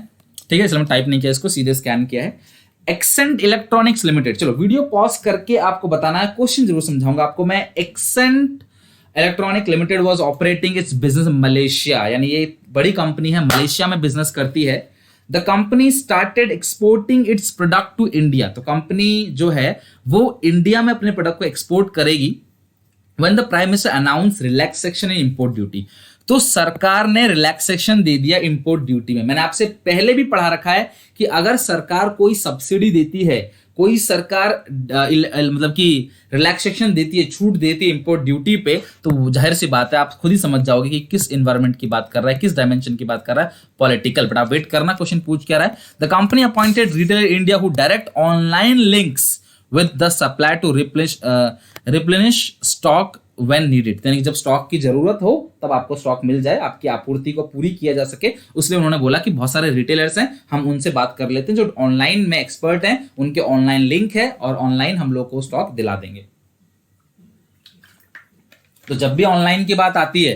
ठीक है, इसलिए मैं टाइप नहीं किया, इसको सीधे स्कैन किया है। एक्सेंट इलेक्ट्रॉनिक्स लिमिटेड, चलो वीडियो पॉज करके आपको बताना है, क्वेश्चन जरूर समझाऊंगा आपको मैं। Accent electronic limited was operating it's business Malaysia, यानी ये बड़ी कंपनी है, मलेशिया में बिजनेस करती है। The company started exporting its product to India, तो कंपनी जो है वो इंडिया में अपने प्रोडक्ट को एक्सपोर्ट करेगी। When the prime minister announce relaxation in import duty, तो सरकार ने रिलैक्सेशन दे दिया इंपोर्ट ड्यूटी में। मैंने आपसे पहले भी पढ़ा रखा है कि अगर सरकार कोई सब्सिडी देती है, कोई सरकार मतलब कि रिलैक्सेशन देती है, छूट देती है इंपोर्ट ड्यूटी पे, तो जाहिर सी बात है आप खुद ही समझ जाओगे कि किस एनवायरनमेंट की बात कर रहा है, किस डायमेंशन की बात कर रहा है, पॉलिटिकल। बट आप वेट करना, क्वेश्चन पूछ क्या रहा है। The company appointed retailer India who direct online links with the supply to replenish stock when needed, यानी कि जब स्टॉक की जरूरत हो तब आपको स्टॉक मिल जाए, आपकी आपूर्ति को पूरी किया जा सके। उसलिए उन्होंने बोला कि बहुत सारे रिटेलर्स हैं, हम उनसे बात कर लेते हैं जो ऑनलाइन में एक्सपर्ट हैं, उनके ऑनलाइन लिंक है और ऑनलाइन हम लोग को स्टॉक दिला देंगे। तो जब भी ऑनलाइन की बात आती है,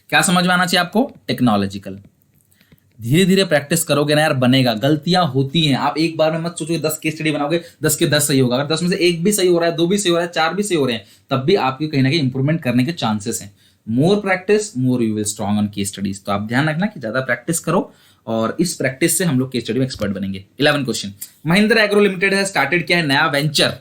क्या समझ में आना चाहिए आपको? टेक्नोलॉजिकल। धीरे धीरे प्रैक्टिस करोगे ना यार, बनेगा। गलतियां होती हैं, आप एक बार में मत सोचो 10 केस स्टडी बनाओगे 10 के 10 सही होगा। अगर 10 में से 1 भी सही हो रहा है, 2 भी सही हो रहा है, 4 भी सही हो रहे हैं, तब भी आपकी कहीं ना कहीं इंप्रूवमेंट करने के चांसेस हैं। More practice more you will strong on case studies. तो आप ध्यान रखना कि ज्यादा प्रैक्टिस करो, और इस प्रैक्टिस से हम लोग केस स्टडी में एक्सपर्ट बनेंगे। 11 क्वेश्चन, महिंद्रा एग्रो लिमिटेड है स्टार्टेड किया है नया वेंचर,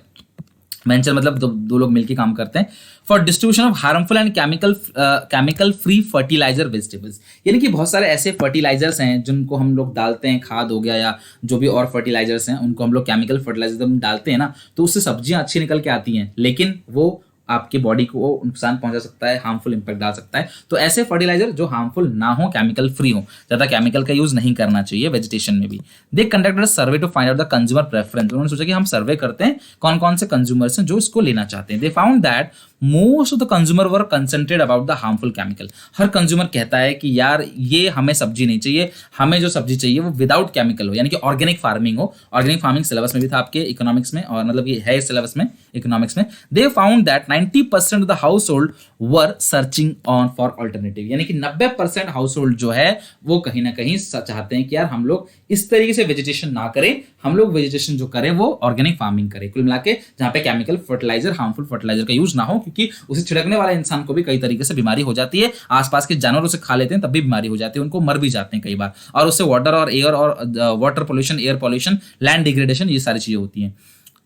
वेंचर मतलब दो लोग मिलकर काम करते हैं, for distribution of harmful and chemical free fertiliser vegetables, यानी कि बहुत सारे ऐसे फर्टिलाइजर्स हैं जिनको हम लोग डालते हैं, खाद हो गया या जो भी और फर्टिलाइजर्स हैं, उनको हम लोग केमिकल फर्टिलाइजर डालते हैं ना, तो उससे सब्जियां अच्छी निकल के आती हैं, लेकिन वो आपके बॉडी को नुकसान पहुंचा सकता है, हार्मफुल इंपैक्ट डाल सकता है। तो ऐसे फर्टिलाइजर जो हार्मफुल ना हो, केमिकल फ्री हो, ज्यादा केमिकल का यूज नहीं करना चाहिए वेजिटेशन में भी। They conducted survey to find out the consumer preference, उन्होंने सोचा कि हम सर्वे करते हैं कौन कौन से कंज्यूमर्स हैं जो इसको लेना चाहते हैं। They found that most of the consumer were concentrated about the harmful chemical. Her consumer कहता है कि यार ये हमें सब्जी नहीं चाहिए, हमें जो सब्जी चाहिए वो विदाउट केमिकल हो, यानी कि ऑर्गेनिक फार्मिंग हो। ऑर्गेनिक फार्मिंग सिलेबस में भी था आपके इकोनॉमिक्स में, और मतलब ये है सिलेबस में इकोनॉमिक्स में। They found that 90% of the house hold were searching on for alternative, यानी कि 90% हाउस होल्ड जो है वो कहीं ना कहीं चाहते हैं कि यार हम लोग इस तरीके से वेजिटेशन ना करें, हम लोग वेजिटेशन जो करें वो ऑर्गेनिक फार्मिंग करें। कुल मिला के जहां पे केमिकल फर्टिलाइजर, हार्मफुल फर्टिलाइजर का यूज ना हो, क्योंकि उसे छिड़कने वाले इंसान को भी कई तरीके से बीमारी हो जाती है, आसपास के जानवरों से खा लेते हैं तब भी बीमारी हो जाती है, उनको मर भी जाते हैं कई बार, और उससे वाटर और एयर और water pollution, air pollution, land degradation, ये सारी चीजें होती हैं।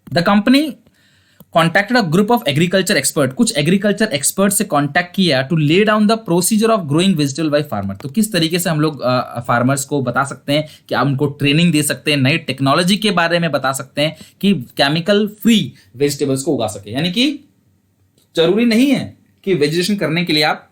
The company contacted a group of agriculture expert, कुछ एग्रीकल्चर एक्सपर्ट से कॉन्टैक्ट किया to lay down the procedure of growing vegetable by farmer. तो किस तरीके से हम लोग फार्मर्स को बता सकते हैं कि आप उनको ट्रेनिंग दे सकते हैं, नई टेक्नोलॉजी के बारे में बता सकते हैं कि केमिकल फ्री वेजिटेबल्स को उगा सके। यानी कि जरूरी नहीं है कि वेजिटेशन करने के लिए आप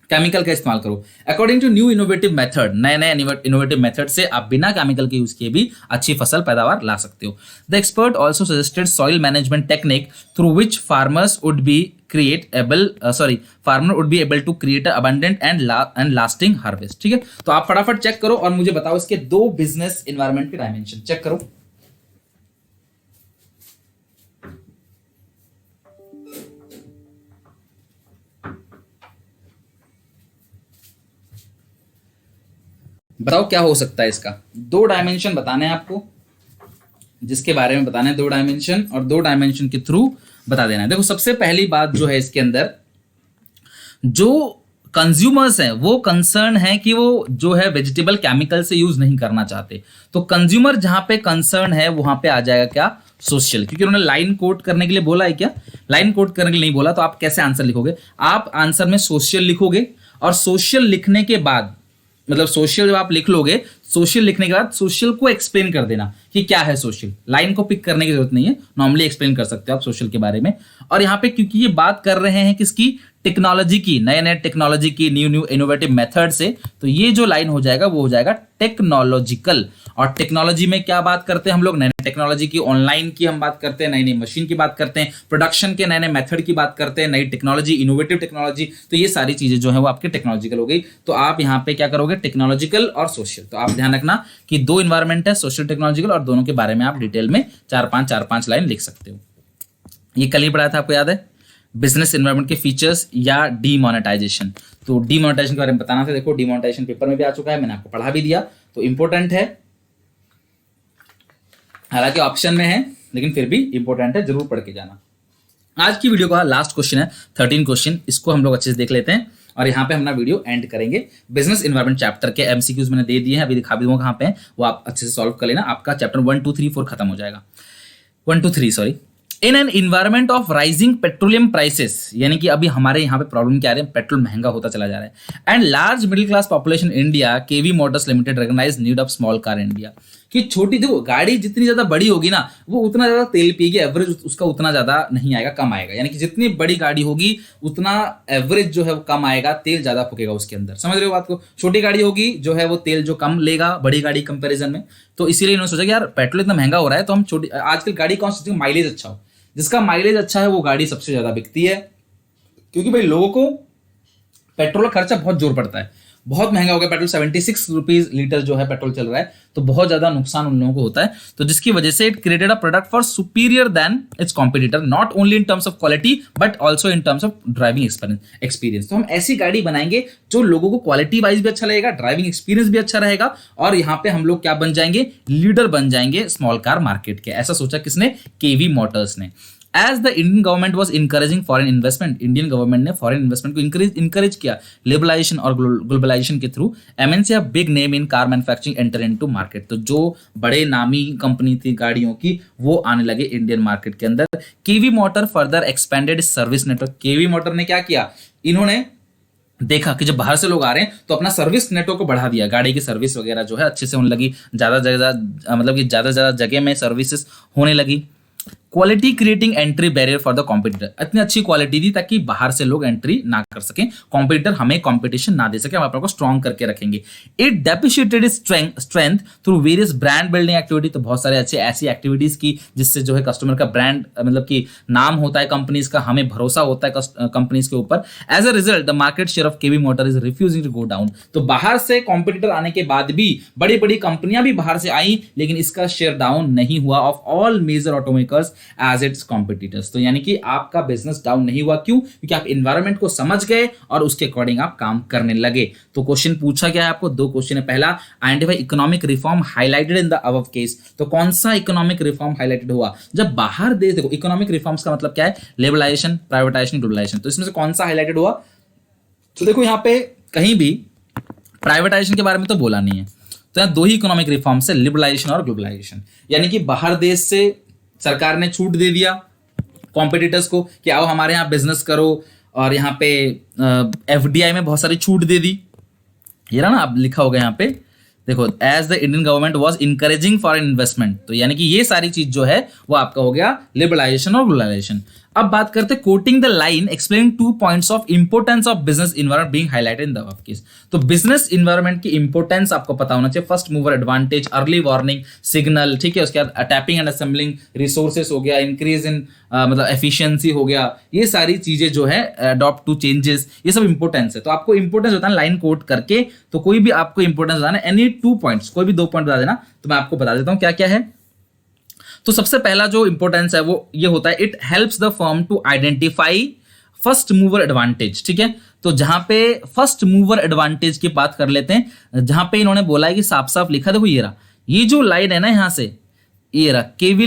केमिकल का इस्तेमाल करो। According to new innovative method, नए नए इनोवेटिव मेथड से आप बिना केमिकल के यूज किए भी अच्छी फसल पैदावार ला सकते हो। The expert also suggested soil management technique through which farmer would be able to create abundant and lasting harvest. ठीक है, तो आप फटाफट चेक करो और मुझे बताओ इसके 2 बिजनेस एनवायरमेंट के डायमेंशन चेक करो। बताओ क्या हो सकता है इसका। 2 डायमेंशन बताने हैं आपको, जिसके बारे में बताना है 2 डायमेंशन, और 2 डायमेंशन के थ्रू बता देना है। देखो सबसे पहली बात जो है इसके अंदर, जो कंज्यूमर्स हैं वो कंसर्न है कि वो जो है वेजिटेबल केमिकल से यूज नहीं करना चाहते। तो कंज्यूमर जहां पे कंसर्न है वहां पे आ जाएगा क्या, सोशल, क्योंकि उन्होंने लाइन कोट करने के लिए बोला है। क्या लाइन कोट करने के लिए नहीं बोला, तो आप कैसे आंसर लिखोगे, आप आंसर में सोशल लिखोगे, और सोशल लिखने के बाद, मतलब सोशल जब आप लिख लोगे, सोशल लिखने के बाद सोशल को एक्सप्लेन कर देना कि क्या है सोशल। लाइन को पिक करने की जरूरत नहीं है, नॉर्मली एक्सप्लेन कर सकते हो आप सोशल के बारे में। और यहाँ पे क्योंकि ये बात कर रहे हैं किसकी, टेक्नोलॉजी की, नए नए टेक्नोलॉजी की, न्यू इनोवेटिव मेथड से, तो ये जो लाइन हो जाएगा वो हो जाएगा टेक्नोलॉजिकल। और टेक्नोलॉजी में क्या बात करते हैं हम लोग, नए नए टेक्नोलॉजी की, ऑनलाइन की हम बात करते हैं, नई नई मशीन की बात करते हैं, प्रोडक्शन के नए नए मेथड की बात करते हैं, नई टेक्नोलॉजी, इनोवेटिव टेक्नोलॉजी। तो ये सारी चीजें जो है वो आपके टेक्नोलॉजिकल हो गई। तो आप यहाँ पे क्या करोगे, टेक्नोलॉजिकल और सोशल। तो आप ध्यान रखना कि 2 इन्वायरमेंट है, सोशल टेक्नोलॉजिकल, और दोनों के बारे में आप डिटेल में 4-5 लाइन लिख सकते हो। ये कल ही पढ़ाया था, आपको याद है, बिजनेस एनवायरनमेंट के फीचर्स या डीमोनेटाइजेशन। तो डीमोनेटाइजेशन के बारे में बताना था। देखो डीमोनेटाइजेशन पेपर में भी आ चुका है, मैंने आपको पढ़ा भी दिया, तो इंपॉर्टेंट है, हालांकि ऑप्शन में है लेकिन फिर भी इंपॉर्टेंट है, जरूर पढ़ के जाना। आज की वीडियो का लास्ट क्वेश्चन है 13 क्वेश्चन, इसको हम लोग अच्छे से देख लेते हैं और यहाँ पे हम अपना वीडियो एंड करेंगे। बिजनेस एनवायरनमेंट चैप्टर के एमसीक्यूज मैंने दे दिए हैं, अभी दिखा भी दूंगा कहाँ पे हैं, वो आप अच्छे से सॉल्व कर लेना, आपका चैप्टर 1 2 3 4 खत्म हो जाएगा। 1 2 3 sorry. In an environment of rising petroleum prices, यानी कि अभी हमारे यहाँ पे प्रॉब्लम क्या आ रही है, पेट्रोल महंगा होता चला जा रहा है, and large middle class population India, KV Motors Limited recognise need of small car India. कि छोटी, देखो गाड़ी जितनी ज्यादा बड़ी होगी ना वो उतना ज्यादा तेल पिएगी, एवरेज उसका उतना ज्यादा नहीं आएगा, कम आएगा। यानी कि जितनी बड़ी गाड़ी होगी उतना एवरेज जो है वो कम आएगा, तेल ज्यादा फूकेगा उसके अंदर। समझ रहे हो बात को, छोटी गाड़ी होगी जो है वो तेल जो कम लेगा बड़ी गाड़ी कंपेरिजन में। तो इसीलिए इन्होंने सोचा कि यार पेट्रोल इतना महंगा हो रहा है तो हम छोटी, आजकल गाड़ी कौन सी माइलेज अच्छा हो, जिसका माइलेज अच्छा है वो गाड़ी सबसे ज्यादा बिकती है, क्योंकि भाई लोगों को पेट्रोल का खर्चा बहुत जोर पड़ता है, बहुत महंगा हो गया पेट्रोल, 76 रुपीज लीटर जो है पेट्रोल चल रहा है, तो बहुत ज्यादा नुकसान उन लोगों को होता है। तो जिसकी वजह से it created a product for superior than its competitor, not only in terms of quality but also in terms of driving experience. तो हम ऐसी गाड़ी बनाएंगे जो लोगों को क्वालिटी वाइज भी अच्छा लगेगा, ड्राइविंग एक्सपीरियंस भी अच्छा रहेगा, और यहाँ पे हम लोग क्या बन जाएंगे, लीडर बन जाएंगे स्मॉल कार मार्केट के। ऐसा सोचा किसने, केवी मोटर्स ने। As the Indian government was encouraging foreign investment, Indian government ने फॉरेन इन्वेस्टमेंट को इंकरेज किया लिबरलाइजेशन और ग्लोबलाइजेशन के through. MNC big name in car manufacturing enter into market, तो जो बड़े नामी कंपनी थी गाड़ियों की वो आने लगे इंडियन मार्केट के अंदर। KV motor further expanded service network, KV motor ने क्या किया, इन्होंने देखा कि जब बाहर से लोग आ रहे हैं तो अपना सर्विस नेटवर्क को बढ़ा दिया, गाड़ी की सर्विस वगैरह जो है अच्छे से होने लगी, ज्यादा मतलब कि ज्यादा जगह में सर्विसेज होने लगी। Quality creating entry barrier for the competitor, इतनी अच्छी क्वालिटी दी ताकि बाहर से लोग एंट्री ना कर सकें, कॉम्पिटिटर हमें कॉम्पिटिशन ना दे सके, हम अपने को स्ट्रॉन्ग करके रखेंगे। It depreciated strength through various brand building activity, तो बहुत सारे अच्छे ऐसी एक्टिविटीज की जिससे जो है कस्टमर का ब्रांड मतलब कि नाम होता है कंपनीज का, हमें भरोसा होता है कंपनीज के ऊपर। As a result the market share of KV Motor is refusing to go down, तो बाहर से कॉम्पिटिटर आने के बाद भी बड़ी बड़ी कंपनियां भी बाहर से आई लेकिन इसका शेयर डाउन नहीं हुआ of all major automakers as its competitors. तो यानी कि आपका बिजनेस डाउन नहीं हुआ, क्यों? क्योंकि आप इन्वायरमेंट को समझ गए और उसके अकॉर्डिंग आप काम करने लगे। तो क्वेश्चन पूछा गया है आपको, दो क्वेश्चन है। पहला, identify economic reform highlighted in the above case. तो कौन सा इकोनॉमिक रिफॉर्म हाईलाइटेड हुआ जब बाहर देश, देखो इकोनॉमिक रिफॉर्म्स का मतलब क्या है? Liberalisation, privatisation, globalisation. तो इसमें से कौन सा हाईलाइटेड हुआ? तो देखो यहाँ पे कहीं भी प्राइवेटाइजेशन के बारे में तो बोला नहीं है। तो यहाँ दो ही इकोनॉमिक रिफॉर्म्स है, लिबरलाइजेशन और ग्लोबलाइजेशन। यानी कि बाहर देश से सरकार ने छूट दे दिया कॉम्पिटिटर्स को कि आओ हमारे यहाँ बिजनेस करो, और यहाँ पे एफडीआई में बहुत सारी छूट दे दी। ये ना आप लिखा होगा यहाँ पे, देखो, as the Indian government was encouraging foreign investment. तो यानी कि ये सारी चीज जो है वो आपका हो गया लिबरलाइजेशन और ग्लोबलाइजेशन। अब बात करते हैं quoting the line explain 2 points of importance of business environment being highlighted in the above case. तो बिजनेस इन्वायरमेंट की इंपोर्टेंस आपको पता होना चाहिए। First mover advantage, early warning signal, ठीक है। उसके बाद टैपिंग एंड असेंबलिंग रिसोर्सेस हो गया, इंक्रीज इन मतलब एफिशिएंसी हो गया। ये सारी चीजें जो है अडॉप्ट टू चेंजेस, ये सब इंपोर्टेंस है। तो आपको इंपोर्टेंस बताना लाइन कोट करके। तो कोई भी आपको इंपोर्टेंस बताना, एनी 2 पॉइंट्स, कोई भी 2 पॉइंट बता देना, तो मैं आपको बता देता हूं क्या क्या है। तो सबसे पहला जो इंपॉर्टेंस है वो ये होता है, it helps the firm to identify first mover advantage, ठीक है। तो जहां पे फर्स्ट मूवर एडवांटेज की बात कर लेते हैं, जहां पे इन्होंने बोला है कि साफ साफ लिखा, देखो ये रहा, ये जो लाइन है ना यहां से, ये रहा, KV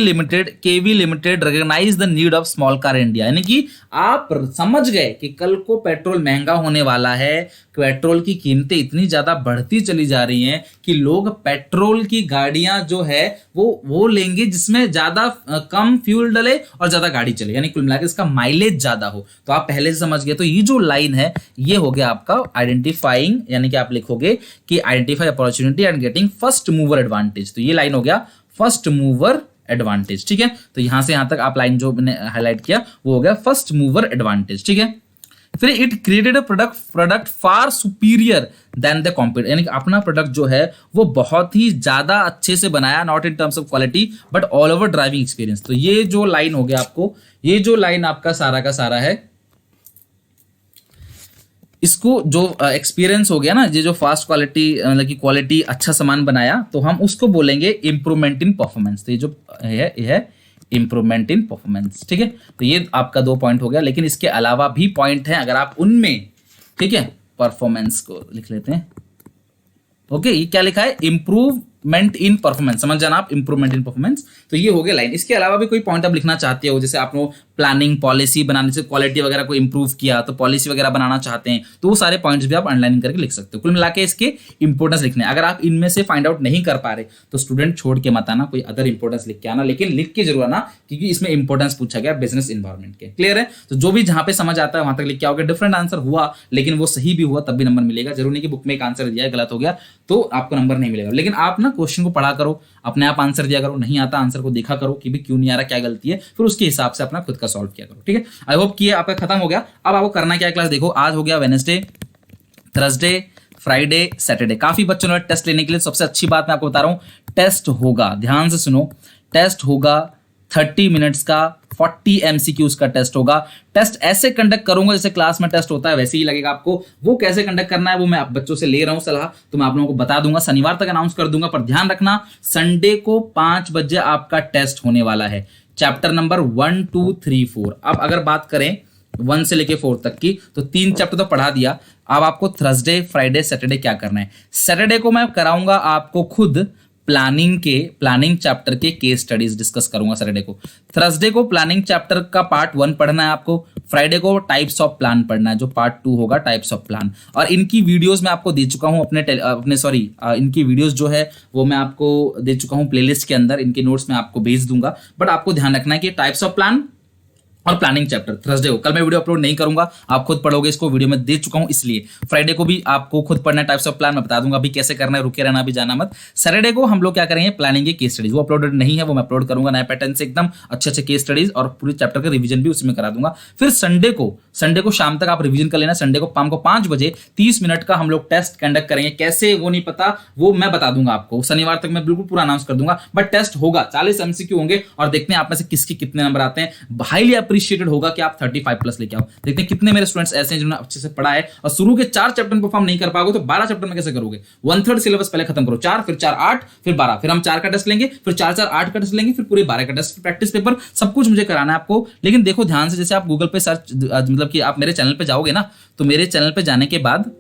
limited recognise the need of small car India. यानी कि आप समझ गए कि कल को पेट्रोल महंगा होने वाला है, पेट्रोल की कीमतें इतनी ज्यादा बढ़ती चली जा रही हैं कि लोग पेट्रोल की गाड़ियां जो है वो लेंगे जिसमें ज्यादा कम फ्यूल डले और ज्यादा गाड़ी चले, यानी कुल मिलाकर इसका माइलेज ज्यादा हो। तो आप पहले से समझ गए। तो ये जो लाइन है ये हो गया आपका आइडेंटिफाइंग, यानी कि आप लिखोगे कि identify opportunity and getting first mover advantage. तो ये लाइन हो गया फर्स्ट मूवर एडवांटेज, ठीक है। तो यहां से यहां तक आप लाइन जो मैंने हाईलाइट किया वो हो गया फर्स्ट मूवर एडवांटेज, ठीक है। फिर it created a product far superior than the competitor, यानी कि अपना प्रोडक्ट जो है वो बहुत ही ज्यादा अच्छे से बनाया, not in terms of quality but all over driving experience. तो ये जो लाइन हो गया आपको, ये जो लाइन आपका सारा का सारा है, इसको जो एक्सपीरियंस हो गया ना, ये जो फास्ट क्वालिटी मतलब कि क्वालिटी अच्छा सामान बनाया, तो हम उसको बोलेंगे इंप्रूवमेंट इन परफॉर्मेंस। तो ये जो है इंप्रूवमेंट इन परफॉर्मेंस, ठीक है। तो ये आपका 2 पॉइंट हो गया, लेकिन इसके अलावा भी पॉइंट है अगर आप उनमें, ठीक है। परफॉर्मेंस को लिख लेते हैं, ओके। ये क्या लिखा है? इंप्रूवमेंट इन परफॉर्मेंस, समझ जाना आप, इंप्रूवमेंट इन परफॉर्मेंस। तो ये हो गया लाइन। इसके अलावा भी कोई पॉइंट आप लिखना चाहते हो, जैसे आपने प्लानिंग पॉलिसी बनाने से क्वालिटी वगैरह को इंप्रूव किया, तो पॉलिसी वगैरह बनाना चाहते हैं, तो वो सारे पॉइंट्स भी आप अंडरलाइन करके लिख सकते हो। कुल मिला के इसके इंपोर्टेंस लिखने, अगर आप इनमें से फाइंड आउट नहीं कर पा रहे तो स्टूडेंट छोड़ के मत आना, कोई अदर इंपोर्टेंस लिख के आना, लेकिन लिख के जरूर आना, क्योंकि इसमें इंपोर्टेंस पूछा गया बिजनेस इन्वायरमेंट के। क्लियर है? तो जो भी जहां पे समझ आता है वहां तक लिख के आओगे। डिफरेंट आंसर हुआ लेकिन वो सही भी हुआ तब भी नंबर मिलेगा। जरूर नहीं कि बुक में एक आंसर दिया है गलत हो गया तो आपको नंबर नहीं मिलेगा, लेकिन आप ना क्वेश्चन को पढ़ा करो, अपने आप आंसर दिया करो, नहीं आता आंसर को देखा करो कि भी क्यों नहीं आ रहा, क्या गलती है, फिर उसके हिसाब से अपना खुद का सॉल्व किया करो, ठीक है। आई होप कि आपका खत्म हो गया। अब आपको करना क्या है क्लास, देखो आज हो गया वेडनेसडे, थर्सडे, फ्राइडे, सैटरडे, काफी बच्चों ने टेस्ट लेने के लिए। सबसे अच्छी बात मैं आपको बता रहा हूं, टेस्ट होगा, ध्यान से सुनो, टेस्ट होगा 30 मिनट्स का, 40 MCQs का टेस्ट होगा। टेस्ट ऐसे कंडक्ट करूंगा जैसे क्लास में टेस्ट होता है, वैसे ही लगेगा आपको। वो कैसे कंडक्ट करना है वो मैं आप बच्चों से ले रहा हूं सलाह, तो मैं आप लोगों को बता दूंगा, शनिवार तक अनाउंस कर दूंगा। पर ध्यान रखना, संडे को 5 बजे आपका टेस्ट होने वाला है, चैप्टर नंबर 1, 2, 3, 4। अब अगर बात करें 1 से लेके 4 तक की, तो 3 चैप्टर तो पढ़ा दिया। अब आपको थर्सडे, फ्राइडे, सैटरडे क्या करना है। सैटरडे को मैं कराऊंगा आपको खुद प्लानिंग चैप्टर के केस स्टडीज डिस्कस करूंगा सैटरडे को। थर्सडे को प्लानिंग चैप्टर का पार्ट 1 पढ़ना है आपको। फ्राइडे को टाइप्स ऑफ प्लान पढ़ना है, जो पार्ट 2 होगा टाइप्स ऑफ प्लान। और इनकी वीडियोस मैं आपको दे चुका हूं इनकी वीडियोस जो है वो मैं आपको दे चुका हूं प्लेलिस्ट के अंदर। इनके नोट्स मैं आपको भेज दूंगा, बट आपको ध्यान रखना है कि टाइप्स ऑफ प्लान और प्लानिंग चैप्टर थर्सडे को, कल मैं वीडियो अपलोड नहीं करूंगा, आप खुद पढ़ोगे इसको, वीडियो में दे चुका हूं इसलिए। फ्राइडे को भी आपको खुद पढ़ना है टाइप्स ऑफ प्लान, मैं बता दूंगा अभी कैसे करना है, रुके रहना, भी जाना मत। सैटरडे को हम लोग क्या करेंगे, प्लानिंग के केस स्टडीज, वो अपलोडेड नहीं है, वो मैं अपलोड करूंगा नया पैटर्न से, एकदम अच्छे केस स्टडीज और पूरे चैप्टर का रिवीजन भी उसमें करा दूंगा। फिर संडे को शाम तक आप रिवीजन कर लेना। संडे को शाम को 5 बजे 30 मिनट का हम लोग टेस्ट कंडक्ट करेंगे। कैसे वो नहीं पता, वो मैं बता दूंगा आपको, शनिवार तक मैं बिल्कुल पूरा अनाउंस कर दूंगा। बट टेस्ट होगा, 40 MCQ होंगे और देखते हैं आप में से किसके कितने नंबर आते हैं। हाईली अप्रिशिएटेड होगा कि आप 35 प्लस लेके आओ। देखते हैं कितने मेरे स्टूडेंट्स ऐसे हैं जिन्होंने अच्छे से पढ़ा है और शुरू के 4 चैप्टर में परफॉर्म नहीं कर पाओगे तो 12 चैप्टर में कैसे करोगे? 1/3 सिलेबस पहले खत्म करो, 4 फिर 4 8 फिर 12, फिर हम 4 का टेस्ट लेंगे, फिर 4 4 8 का टेस्ट लेंगे, फिर पूरे 12 का टेस्ट, प्रैक्टिस पेपर, सब कुछ मुझे कराना है आपको। लेकिन देखो ध्यान से, जैसे आप गूगल पे सर्च, मतलब कि आप मेरे चैनल पे जाओगे ना, तो मेरे चैनल पे जाने के बाद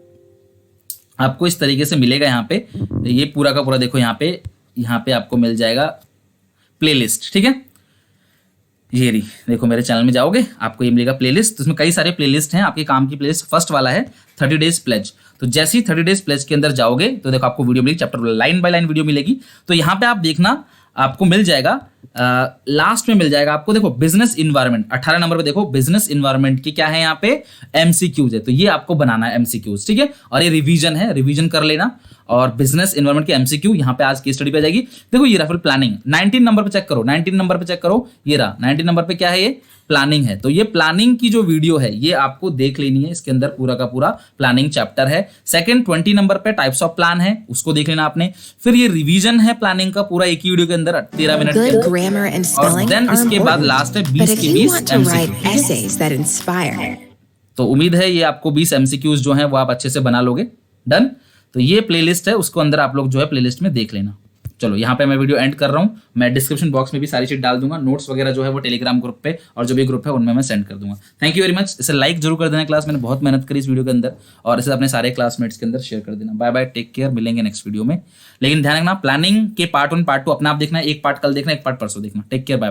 आपको इस तरीके से मिलेगा यहाँ पे, ये पूरा का पूरा देखो यहाँ पे आपको मिल जाएगा प्लेलिस्ट, ठीक है। ये रही, देखो मेरे चैनल में जाओगे आपको ये मिलेगा प्लेलिस्ट, तो इसमें कई सारे प्लेलिस्ट हैं आपके काम की। प्लेलिस्ट फर्स्ट वाला है 30 डेज प्लेज, तो जैसे ही 30 डेज प्लेज के अंदर जाओगे तो देखो आपको वीडियो मिलेगी, chapter line by line video मिलेगी। तो यहाँ पे आप देखना, आपको मिल जाएगा लास्ट में मिल जाएगा आपको, देखो बिजनेस इन्वायरमेंट 18 नंबर पे, देखो बिजनेस इन्वायरमेंट की क्या है यहाँ पे, एमसीक्यूज है, तो ये आपको बनाना है एमसीक्यूज, ठीक है। और ये रिवीजन है, रिवीजन कर लेना। और बिजनेस इन्वायरमेंट के एमसीक्यू यहाँ पे आज की स्टडी पे आ जाएगी। देखो ये रहा फिर प्लानिंग, 19 नंबर पे चेक करो, 19 नंबर पे चेक करो, ये रहा 19 नंबर पे क्या है, ये प्लानिंग है। तो ये प्लानिंग की जो वीडियो है ये आपको देख लेनी है, इसके अंदर पूरा का पूरा प्लानिंग चैप्टर है। सेकंड 20 नंबर पे टाइप्स ऑफ प्लान है, उसको देख लेना आपने। फिर ये रिवीजन है प्लानिंग का पूरा एक ही वीडियो के अंदर 13 मिनट के अंदर। और देन इसके बाद लास्ट है 20 के 20 एमसीक्यू। तो उम्मीद है ये आपको 20 एमसीक्यूज जो हैं वो आप अच्छे से बना लोगे। डन। तो ये प्लेलिस्ट है, उसको अंदर आप लोग जो है प्लेलिस्ट में देख लेना। चलो यहाँ पे मैं वीडियो एंड कर रहा हूँ। मैं डिस्क्रिप्शन बॉक्स में भी सारी चीज डाल दूंगा, नोट्स वगैरह जो है वो टेलीग्राम ग्रुप पे और जो भी ग्रुप है उनमें मैं सेंड कर दूंगा। Thank you very much. इसे लाइक जरूर कर देना क्लास, मैंने बहुत मेहनत करी इस वीडियो के अंदर, और इसे अपने सारे क्लासमेट्स के अंदर शेयर कर देना। बाय बाय, टेक केयर, मिलेंगे नेक्स्ट वीडियो में। लेकिन ध्यान रखना, प्लानिंग के पार्ट 1 पार्ट 2 अपना आप देखना, एक पार्ट कल देखना, एक पार्ट परसों देखना। Take care, bye.